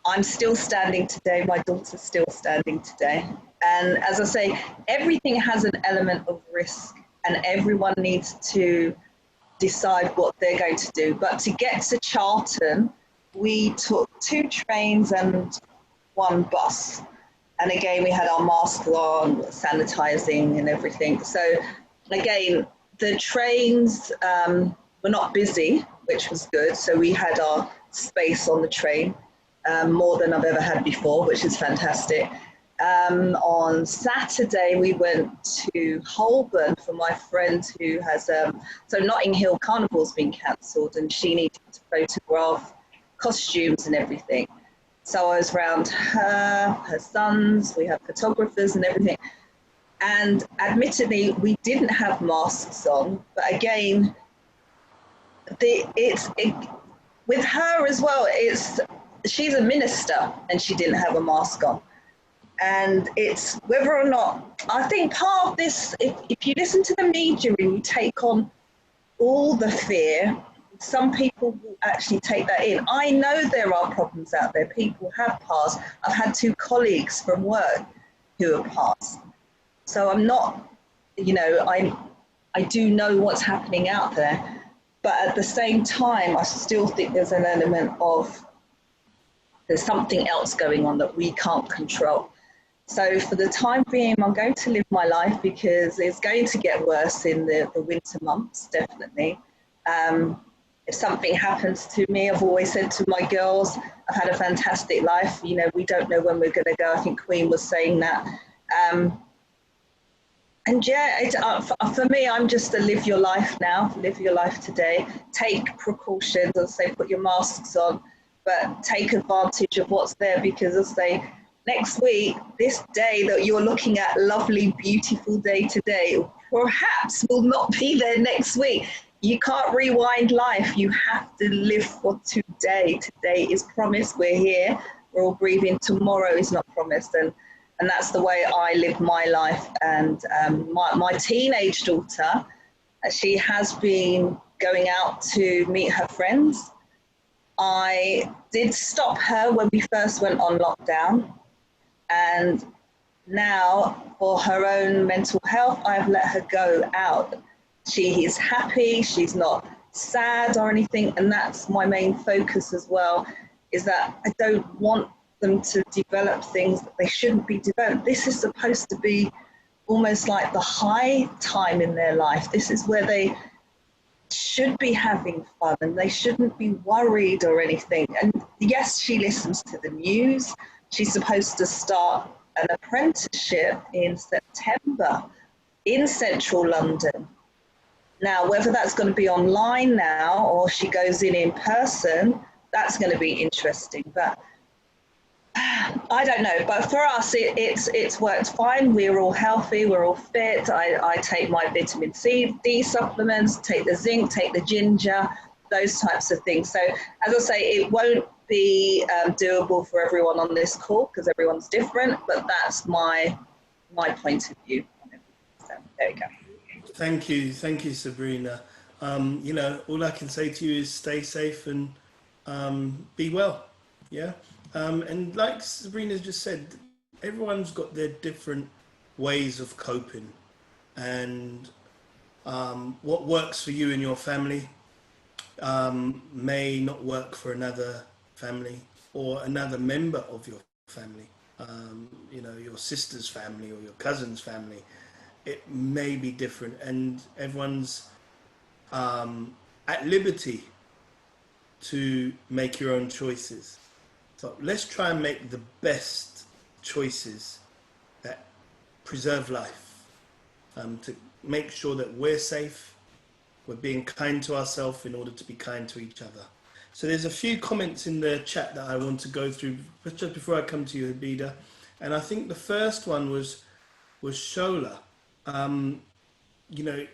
I'm still standing today. My daughter's still standing today. And as I say, everything has an element of risk, and everyone needs to decide what they're going to do. But to get to Charlton, we took 2 trains and 1 bus. And again, we had our masks on, sanitizing and everything. So again, the trains were not busy, which was good. So we had our space on the train, more than I've ever had before, which is fantastic. On Saturday, we went to Holborn for my friend who has, so Notting Hill Carnival's been cancelled, and she needed to photograph costumes and everything. So I was around her sons, we have photographers and everything. And admittedly, we didn't have masks on, but again, with her as well, she's a minister and she didn't have a mask on. And it's whether or not, I think part of this, if you listen to the media and you take on all the fear, some people will actually take that in. I know there are problems out there. People have passed. I've had 2 colleagues from work who have passed. So I'm not, I do know what's happening out there. But at the same time, I still think there's an element of there's something else going on that we can't control. So for the time being, I'm going to live my life, because it's going to get worse in the winter months, definitely. If something happens to me, I've always said to my girls, I've had a fantastic life. We don't know when we're going to go. I think Queen was saying that. And yeah, for me, I'm just to live your life now, live your life today, take precautions, as I say, put your masks on, but take advantage of what's there, because as I say, next week, this day that you're looking at, lovely, beautiful day today, perhaps will not be there next week. You can't rewind life. You have to live for today. Today is promised. We're here. We're all breathing. Tomorrow is not promised. And that's the way I live my life. And my teenage daughter, she has been going out to meet her friends. I did stop her when we first went on lockdown. And now, for her own mental health, I've let her go out. She is happy, she's not sad or anything, and that's my main focus as well, is that I don't want them to develop things that they shouldn't be developed. This is supposed to be almost like the high time in their life. This is where they should be having fun and they shouldn't be worried or anything. And yes, she listens to the news. She's supposed to start an apprenticeship in September in central London. Now, whether that's going to be online now or she goes in person, that's going to be interesting. But I don't know. But for us, it's worked fine. We're all healthy. We're all fit. I take my vitamin C, D supplements, take the zinc, take the ginger, those types of things. So as I say, it won't be doable for everyone on this call because everyone's different. But that's my point of view. So there we go.
Thank you, Sabrina. All I can say to you is stay safe and be well. Yeah. And like Sabrina just said, everyone's got their different ways of coping, and what works for you and your family may not work for another family or another member of your family. You know, your sister's family or your cousin's family. It may be different, and everyone's at liberty to make your own choices. So let's try and make the best choices that preserve life, to make sure that we're safe, we're being kind to ourselves in order to be kind to each other. So there's a few comments in the chat that I want to go through just before I come to you, Habida. And I think the first one was Shola. You know,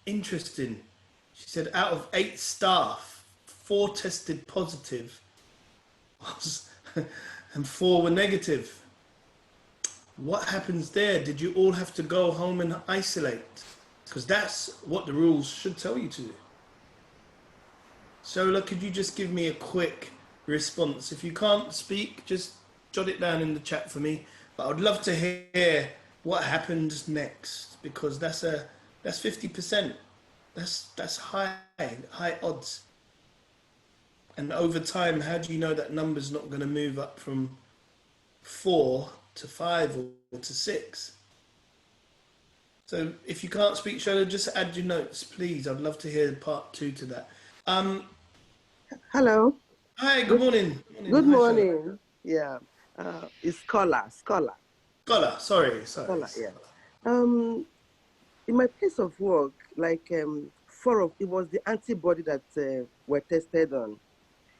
interesting. She said out of 8 staff, 4 tested positive and 4 were negative. What happens there? Did you all have to go home and isolate? Because that's what the rules should tell you to do. Shola, could you just give me a quick response? If you can't speak, just jot it down in the chat for me. But I'd love to hear what happens next, because that's 50%. That's high odds. And over time, how do you know that number's not going to move up from 4 to 5 or to 6? So if you can't speak, Shola, just add your notes, please. I'd love to hear part 2 to that.
Hello.
Hi, good morning.
Good
Hi,
morning. Yeah. It's Scholar.
Scholar, sorry.
Scholar, yeah. In my place of work, like it was the antibody that were tested on.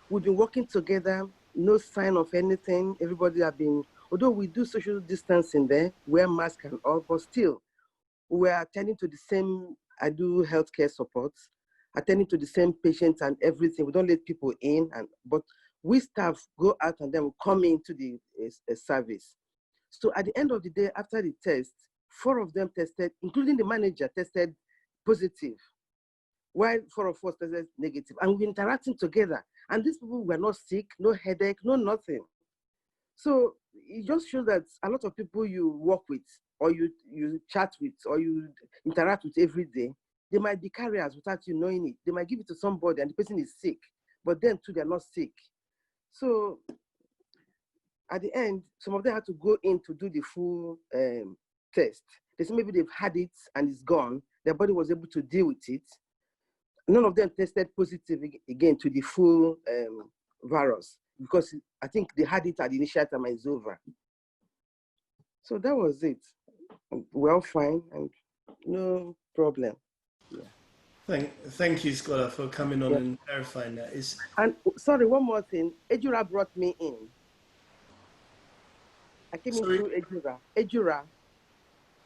We've been working together, no sign of anything. Everybody have been, although we do social distancing there, wear mask and all, but still, we're attending to the same, I do healthcare support, attending to the same patients and everything. We don't let people in, but we staff go out and then we come into the service. So at the end of the day, after the test, 4 of them tested, including the manager, tested positive, while 4 of us tested negative. And we're interacting together. And these people were not sick, no headache, no nothing. So it just shows that a lot of people you work with, or you chat with, or you interact with every day, they might be carriers without you knowing it. They might give it to somebody and the person is sick, but then too, they're not sick. So at the end, some of them had to go in to do the full test. They said maybe they've had it and it's gone. Their body was able to deal with it. None of them tested positive again to the full virus, because I think they had it at the initial time and it's over. So that was it. We're all fine and no problem. Yeah.
Thank you, Scholar, for coming on and clarifying that.
And sorry, one more thing. Ejura brought me in. I came in through Ejura.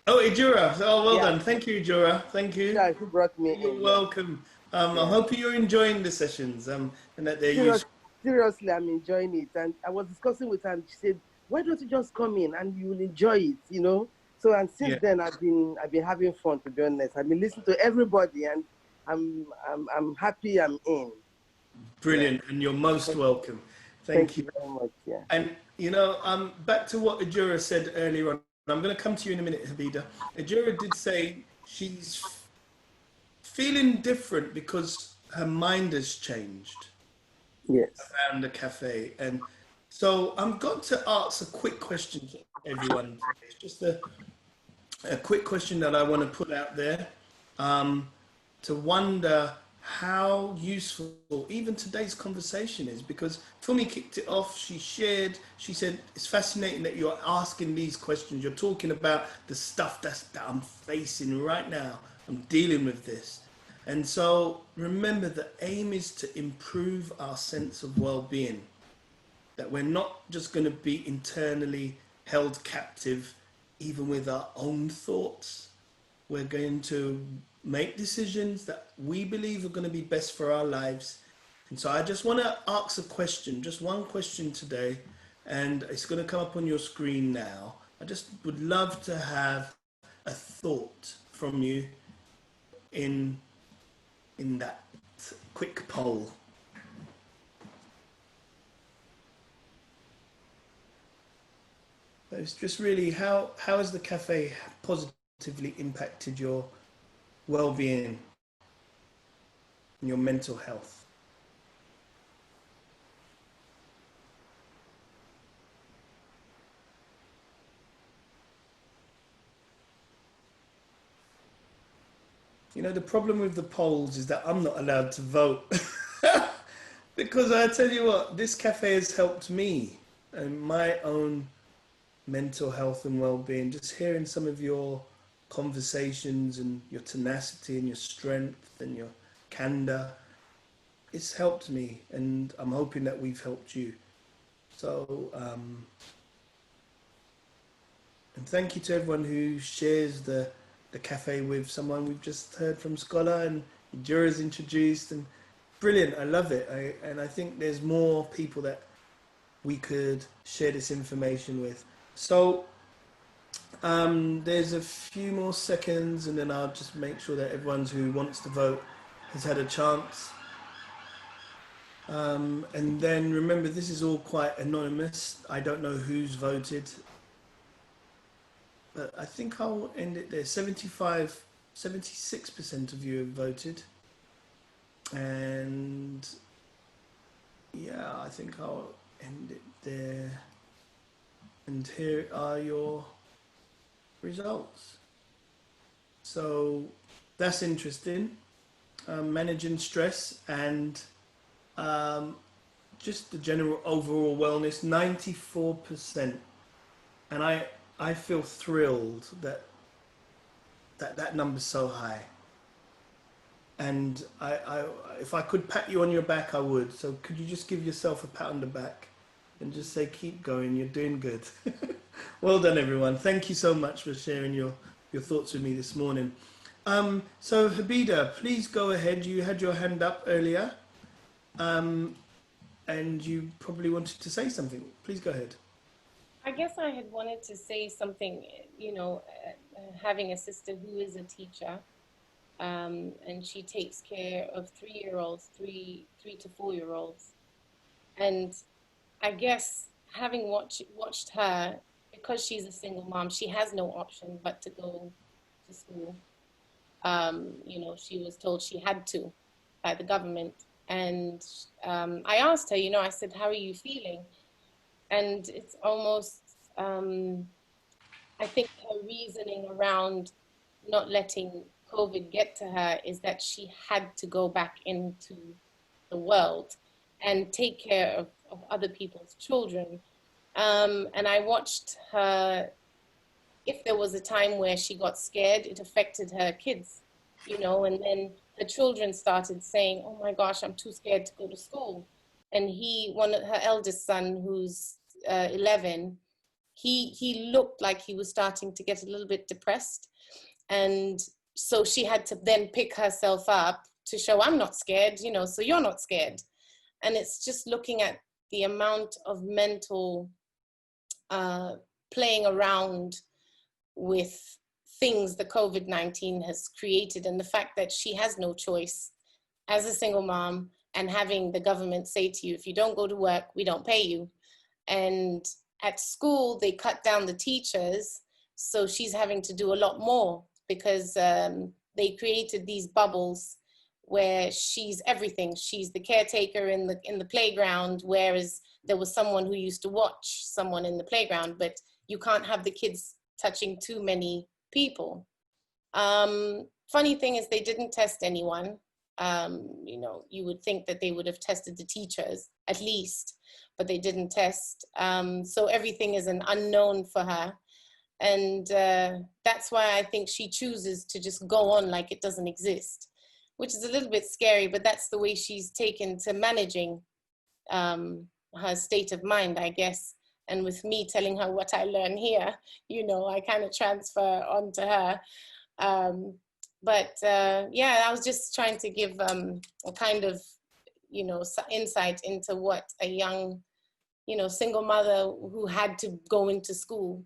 Oh, Ejura. Oh, well done. Thank you, Ejura. Thank you.
Yeah, she brought me in.
You're welcome. I hope you're enjoying the sessions and that they're useful.
Seriously, I'm enjoying it. And I was discussing with her and she said, why don't you just come in and you will enjoy it, you know? So, and since then, I've been having fun, to be honest. I've been listening to everybody and I'm happy I'm in.
Brilliant. And you're most welcome. Thank you
very much. Yeah.
And, you know, back to what Ejura said earlier on. I'm going to come to you in a minute, Habida. Ejura did say she's feeling different because her mind has changed.
Yes.
Around the cafe. And so I'm going to ask a quick question to everyone. It's just a quick question that I want to put out there, to wonder how useful even today's conversation is, because Fumi kicked it off. She said, it's fascinating that you're asking these questions. You're talking about the stuff that I'm facing right now. I'm dealing with this. And so remember, the aim is to improve our sense of well-being, that we're not just going to be internally held captive, even with our own thoughts. We're going to make decisions that we believe are going to be best for our lives. And so I just want to ask a question, just one question today, and it's going to come up on your screen now. I just would love to have a thought from you in that quick poll. It's just really how has the cafe positively impacted your well-being and your mental health? You know, the problem with the polls is that I'm not allowed to vote. Because I tell you what, this cafe has helped me and my own mental health and well-being. Just hearing some of your conversations and your tenacity and your strength and your candor, it's helped me, and I'm hoping that we've helped you. So, and thank you to everyone who shares the cafe with someone. We've just heard from Scholar and Jura's introduced, and brilliant. I love it. And I think there's more people that we could share this information with. So there's a few more seconds, and then I'll just make sure that everyone who wants to vote has had a chance. And then remember, this is all quite anonymous. I don't know who's voted, but I think I'll end it there. 76% of you have voted. And yeah, I think I'll end it there. And here are your results. So that's interesting. Managing stress and just the general overall wellness, 94%. And I feel thrilled that number's so high. And I if I could pat you on your back, I would. So could you just give yourself a pat on the back and just say, keep going, you're doing good. Well done, everyone. Thank you so much for sharing your thoughts with me this morning. So Habida, please go ahead. You had your hand up earlier. And you probably wanted to say something. Please go ahead.
I guess I had wanted to say something, you know, having a sister who is a teacher, and she takes care of 3-year-olds, 3 to 4-year-olds. And I guess having watched her, because she's a single mom, she has no option but to go to school. You know, she was told she had to by the government. And I asked her, you know, I said, how are you feeling? And it's almost, I think her reasoning around not letting COVID get to her is that she had to go back into the world and take care of other people's children. And I watched her, if there was a time where she got scared, it affected her kids, you know, and then the children started saying, oh my gosh, I'm too scared to go to school. And her eldest son, who's 11, he looked like he was starting to get a little bit depressed. And so she had to then pick herself up to show, I'm not scared, you know, so you're not scared. And it's just looking at the amount of mental playing around with things the COVID-19 has created, and the fact that she has no choice as a single mom, and having the government say to you, if you don't go to work, we don't pay you. And at school, they cut down the teachers, so she's having to do a lot more because they created these bubbles where she's everything. She's the caretaker in the playground, whereas there was someone who used to watch someone in the playground, but you can't have the kids touching too many people. Funny thing is they didn't test anyone. You know, you would think that they would have tested the teachers at least, but they didn't test. So everything is an unknown for her. And that's why I think she chooses to just go on like it doesn't exist, which is a little bit scary, but that's the way she's taken to managing her state of mind, I guess. And with me telling her what I learn here, you know, I kind of transfer onto her. Yeah, I was just trying to give a kind of, you know, insight into what a young, you know, single mother who had to go into school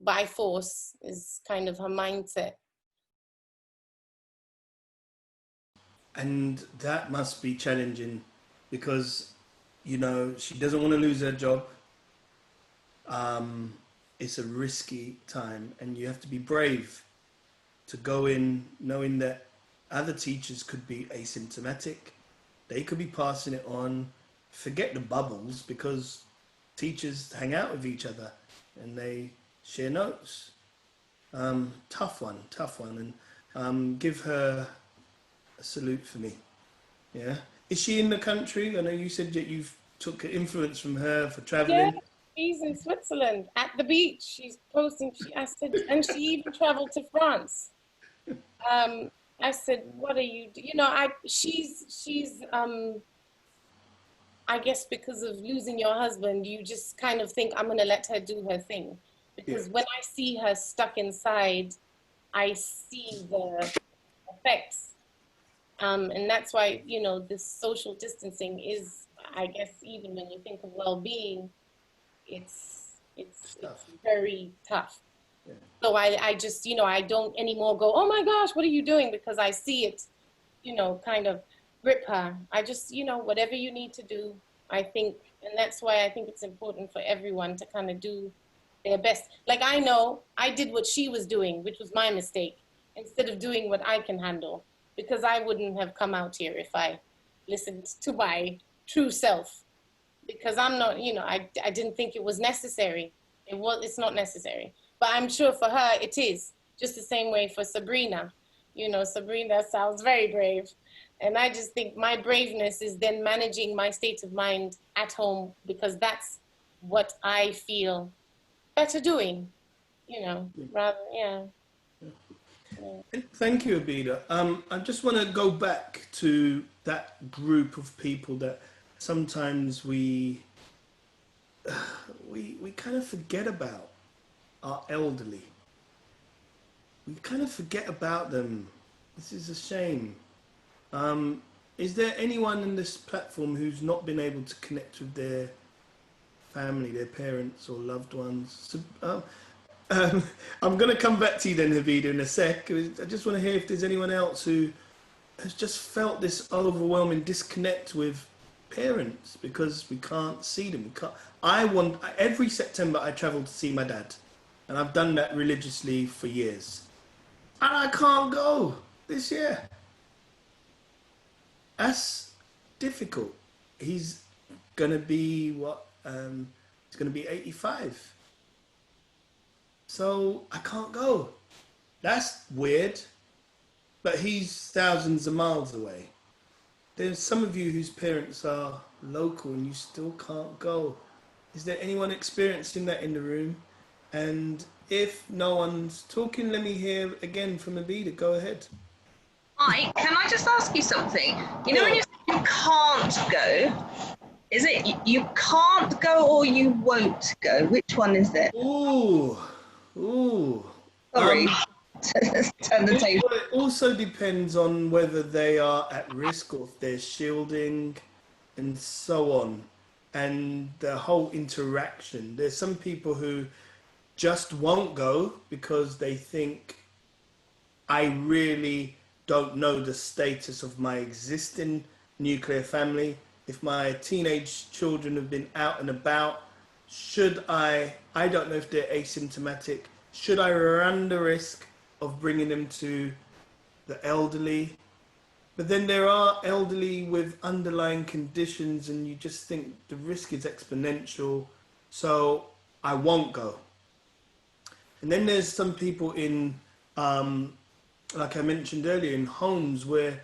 by force is kind of her mindset.
And that must be challenging because, you know, she doesn't want to lose her job. it's a risky time, and you have to be brave to go in knowing that other teachers could be asymptomatic. They could be passing it on. Forget the bubbles, because teachers hang out with each other and they share notes. Tough one, and give her a salute for me. Yeah. Is she in the country? I know you said that you've took influence from her for traveling.
Yeah, she's in Switzerland at the beach. She's posting. I said, and she even traveled to France. I said, "What are you? You know, she's. I guess because of losing your husband, you just kind of think I'm gonna let her do her thing. Because when I see her stuck inside, I see the effects. And that's why, you know, this social distancing is, I guess, even when you think of well-being, it's very tough.
Yeah.
So I just, you know, I don't anymore go, oh my gosh, what are you doing? Because I see it, you know, kind of grip her. I just, you know, whatever you need to do, I think, and that's why I think it's important for everyone to kind of do their best. Like, I know I did what she was doing, which was my mistake, instead of doing what I can handle, because I wouldn't have come out here if I listened to my true self, because I'm not, you know, I didn't think it was necessary. It's not necessary, but I'm sure for her it is, just the same way for Sabrina. You know, Sabrina sounds very brave. And I just think my braveness is then managing my state of mind at home, because that's what I feel better doing, you know, rather, yeah.
Thank you, Abida. I just want to go back to that group of people that sometimes we kind of forget about, our elderly. We kind of forget about them. This is a shame. Is there anyone in this platform who's not been able to connect with their family, their parents or loved ones? So, I'm going to come back to you then, Havida, in a sec. I just want to hear if there's anyone else who has just felt this overwhelming disconnect with parents because we can't see them. Every September I travel to see my dad, and I've done that religiously for years. And I can't go this year. That's difficult. He's going to be he's going to be 85. So I can't go. That's weird. But he's thousands of miles away. There's some of you whose parents are local and you still can't go. Is there anyone experiencing that in the room? And if no one's talking, let me hear again from Abida. Go ahead.
Hi, can I just ask you something? You know when you say you can't go, is it you can't go or you won't go? Which one is it?
Ooh.
Sorry. Turn the table.
It also depends on whether they are at risk or if they're shielding and so on. And the whole interaction. There's some people who just won't go because they think, I really don't know the status of my existing nuclear family. If my teenage children have been out and about, I don't know if they're asymptomatic, should I run the risk of bringing them to the elderly? But then there are elderly with underlying conditions and you just think the risk is exponential, so I won't go. And then there's some people in, like I mentioned earlier, in homes where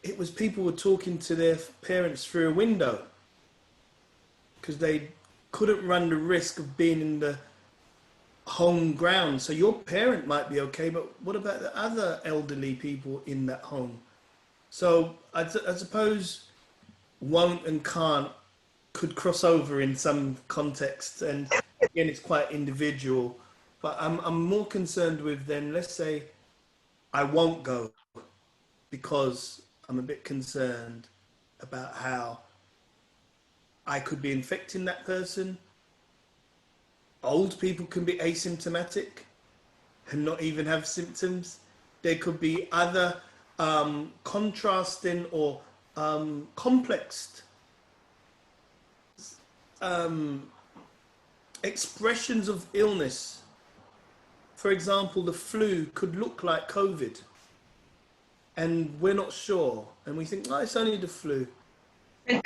it was people were talking to their parents through a window because they couldn't run the risk of being in the home ground. So your parent might be okay, but what about the other elderly people in that home? So I suppose won't and can't could cross over in some contexts, and again, it's quite individual. But I'm more concerned with then, let's say I won't go because I'm a bit concerned about how I could be infecting that person. Old people can be asymptomatic and not even have symptoms. There could be other contrasting or complex expressions of illness. For example, the flu could look like COVID, and we're not sure, and we think, oh, it's only the flu, or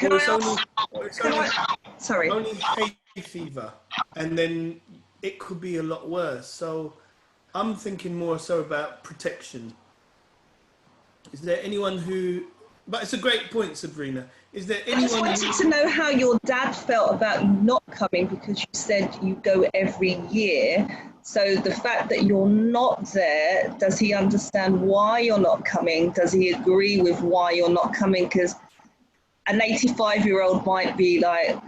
only hay fever, and then it could be a lot worse. So I'm thinking more so about protection. Is there anyone who, but it's a great point, Sabrina. Is there anyone
I just wanted to know how your dad felt about you not coming, because you said you go every year. So the fact that you're not there, does he understand why you're not coming? Does he agree with why you're not coming? Because an 85-year-old might be like,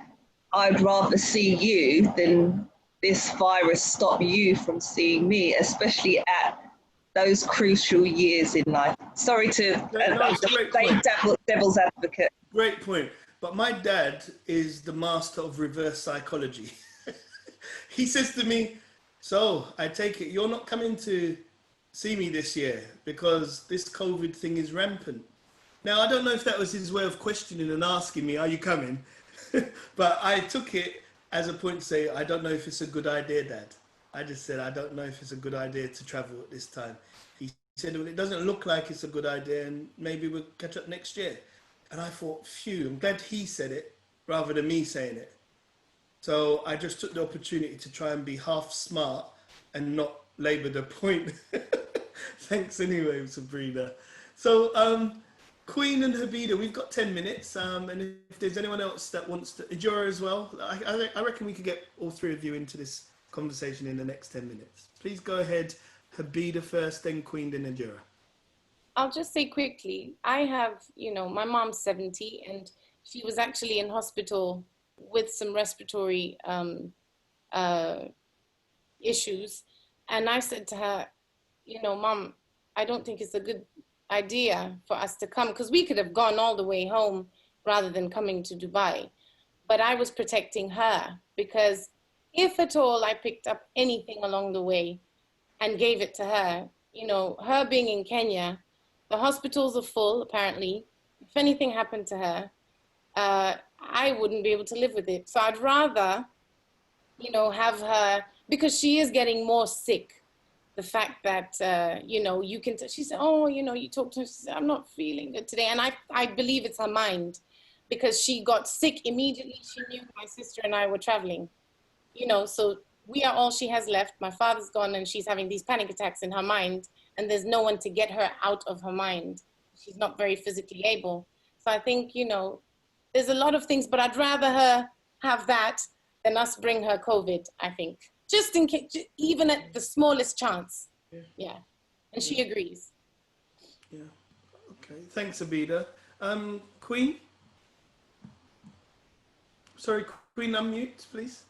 I'd rather see you than this virus stop you from seeing me, especially at those crucial years in life. Sorry to play devil's advocate.
Great point. But my dad is the master of reverse psychology. He says to me, so I take it you're not coming to see me this year because this COVID thing is rampant. Now, I don't know if that was his way of questioning and asking me, are you coming? But I took it as a point to say, I don't know if it's a good idea, Dad. I just said, I don't know if it's a good idea to travel at this time. He said, well, it doesn't look like it's a good idea, and maybe we'll catch up next year. And I thought, phew, I'm glad he said it rather than me saying it. So I just took the opportunity to try and be half smart and not labour the point. Thanks anyway, Sabrina. So Queen and Habida, we've got 10 minutes. And if there's anyone else that wants to, Ijora as well, I reckon we could get all three of you into this conversation in the next 10 minutes. Please go ahead. Habida first, then Queen, then Ijora.
I'll just say quickly, I have, my mom's 70 and she was actually in hospital with some respiratory issues. And I said to her, Mom, I don't think it's a good idea for us to come, because we could have gone all the way home rather than coming to Dubai. But I was protecting her, because if at all I picked up anything along the way and gave it to her, her being in Kenya, the hospitals are full, apparently. If anything happened to her, I wouldn't be able to live with it. So I'd rather, have her, because she is getting more sick. The fact that, you can, she said, oh, you talked to her, she said, I'm not feeling good today. And I believe it's her mind, because she got sick immediately. She knew my sister and I were traveling, so we are all she has left. My father's gone and she's having these panic attacks in her mind, and there's no one to get her out of her mind. She's not very physically able. So I think, there's a lot of things, but I'd rather her have that than us bring her COVID, I think. Just in case, even at the smallest chance. Yeah. And she agrees.
Yeah. Okay. Thanks, Abida. Queen? Sorry, Queen, unmute, please.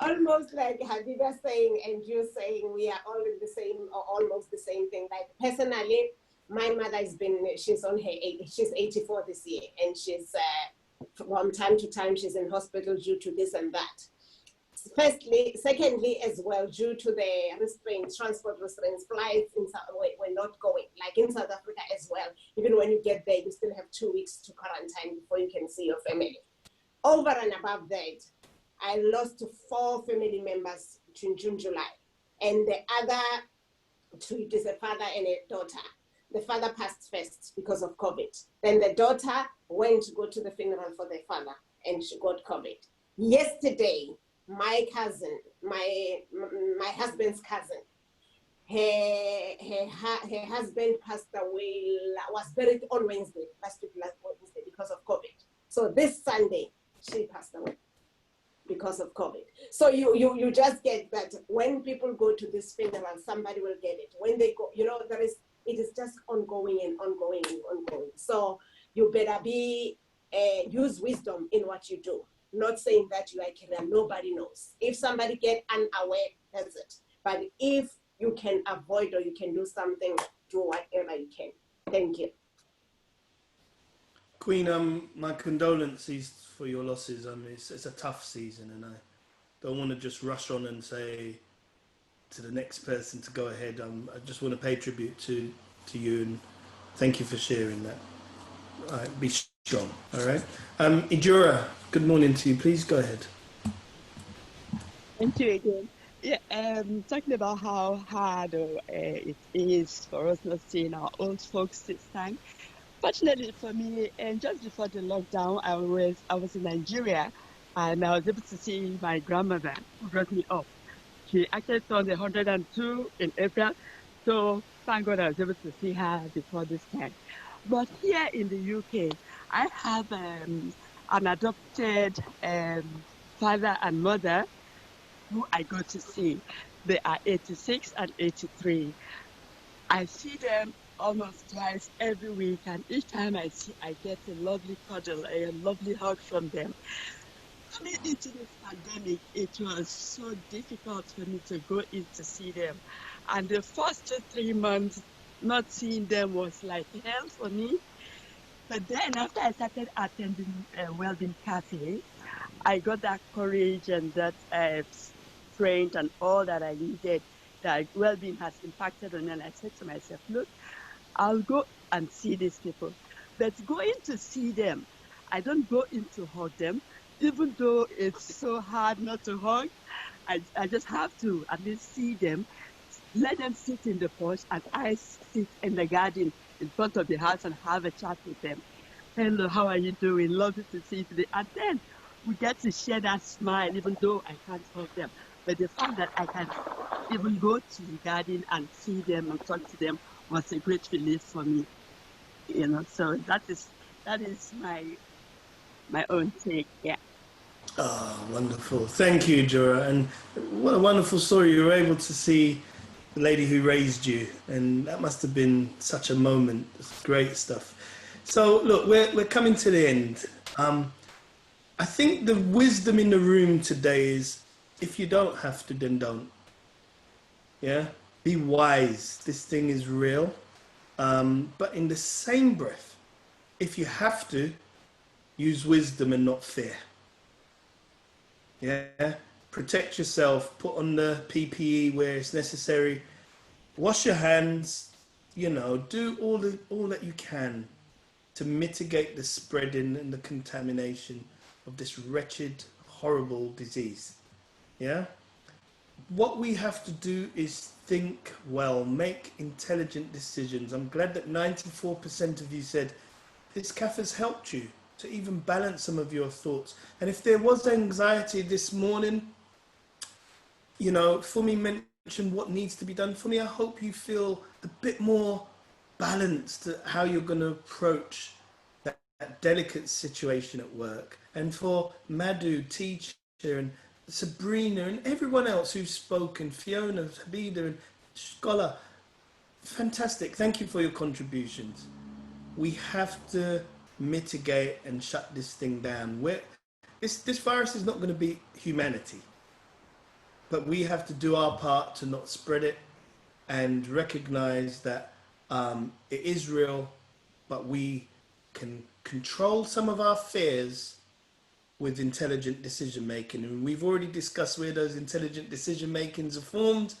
Almost like Habida saying and you saying, we are all in the same or almost the same thing. Like personally, my mother she's 84 this year, and she's from time to time she's in hospital due to this and that. Secondly, as well, due to the restraints, transport restraints, flights we're not going. Like in South Africa as well, even when you get there, you still have 2 weeks to quarantine before you can see your family. Over and above that, I lost 4 family members between June, July. And the other 2, it is a father and a daughter. The father passed first because of COVID. Then the daughter went to go to the funeral for the father, and she got COVID. Yesterday, my cousin, my husband's cousin, her husband passed away, was buried on Wednesday, last Wednesday, because of COVID. So this Sunday, she passed away because of COVID. So you just get that when people go to this funeral, somebody will get it. When they go, it is just ongoing and ongoing and ongoing. So you better use wisdom in what you do. Not saying that you are killer, nobody knows. If somebody get unaware, that's it. But if you can avoid or you can do something, do whatever you can. Thank you.
Queen, my condolences for your losses. It's a tough season, and I don't want to just rush on and say to the next person to go ahead. I just want to pay tribute to you, and thank you for sharing that. All right, be strong. All right, Ijora, good morning to you. Please go ahead.
Thank you again. Yeah, talking about how hard it is for us not seeing our old folks this time. Fortunately for me, and just before the lockdown, I was in Nigeria, and I was able to see my grandmother who brought me up. She actually turned 102 in April, so thank God I was able to see her before this time. But here in the UK, I have an adopted father and mother who I go to see. They are 86 and 83. I see them almost twice every week, and each time I get a lovely cuddle, a lovely hug from them. Coming into this pandemic, it was so difficult for me to go in to see them. And the first 3 months, not seeing them was like hell for me. But then after I started attending Wellbeing Cafe, I got that courage and that strength and all that I needed that well-being has impacted on me. And I said to myself, look, I'll go and see these people. But going to see them, I don't go in to hug them, even though it's so hard not to hug. I just have to at least see them, let them sit in the porch, and I sit in the garden in front of the house and have a chat with them. Hello, how are you doing? Lovely to see you today. And then we get to share that smile, even though I can't hug them. But the fact that I can even go to the garden and see them and talk to them was a great relief for me. So that is my own take. Yeah.
Oh, wonderful. Thank you, Jura. And what a wonderful story. You were able to see the lady who raised you, and that must have been such a moment. It's great stuff. So, look, we're coming to the end. I think the wisdom in the room today is if you don't have to, then don't. Yeah? Be wise. This thing is real. But in the same breath, if you have to, use wisdom and not fear. Yeah? Protect yourself, put on the PPE where it's necessary, wash your hands, do all that you can to mitigate the spreading and the contamination of this wretched, horrible disease. Yeah? What we have to do is think well, make intelligent decisions. I'm glad that 94% of you said this cafe has helped you to even balance some of your thoughts. And if there was anxiety this morning, Fumi mentioned what needs to be done. For me, I hope you feel a bit more balanced to how you're going to approach that delicate situation at work. And for Madhu, teacher, and Sabrina, and everyone else who's spoken, Fiona, Habida, and Scholar, fantastic. Thank you for your contributions. We have to mitigate and shut this thing down. This virus is not going to beat humanity, but we have to do our part to not spread it and recognize that it is real, but we can control some of our fears with intelligent decision making. And we've already discussed where those intelligent decision makings are formed,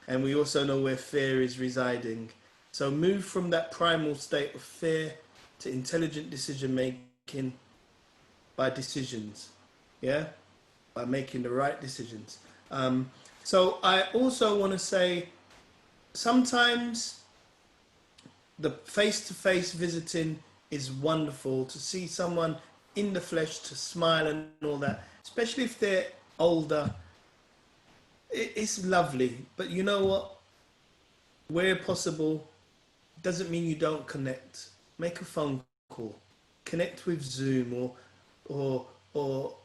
and we also know where fear is residing. So move from that primal state of fear to intelligent decision making by decisions, yeah, by making the right decisions. So I also want to say sometimes the face-to-face visiting is wonderful, to see someone in the flesh, to smile and all that, especially if they're older. It's lovely, but you know what? Where possible, doesn't mean you don't connect. Make a phone call, connect with Zoom or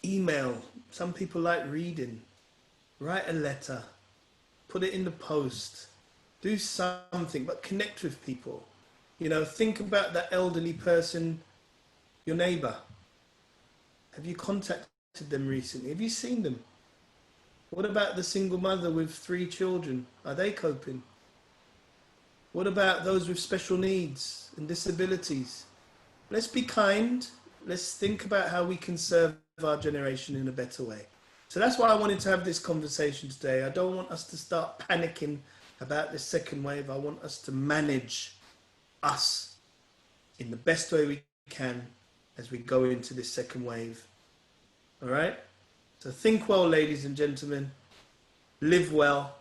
email. Some people like reading. Write a letter, put it in the post, do something, but connect with people. Think about that elderly person, your neighbor. Have you contacted them recently? Have you seen them? What about the single mother with 3 children? Are they coping? What about those with special needs and disabilities? Let's be kind. Let's think about how we can serve our generation in a better way. So that's why I wanted to have this conversation today. I don't want us to start panicking about this second wave. I want us to manage us in the best way we can as we go into this second wave. All right? So think well, ladies and gentlemen, live well,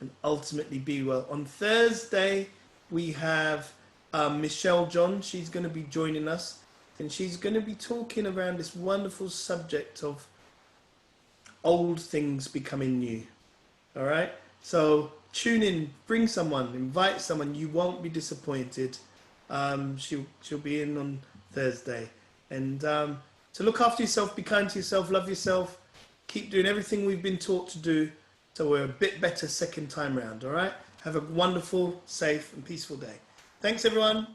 and ultimately be well. On Thursday, we have Michelle John. She's going to be joining us, and she's going to be talking around this wonderful subject of old things becoming new. All right? So tune in, bring someone, invite someone. You won't be disappointed. She'll be in on Thursday. And so look after yourself, be kind to yourself, love yourself, keep doing everything we've been taught to do, so we're a bit better second time round. All right? Have a wonderful, safe, and peaceful day. Thanks, everyone.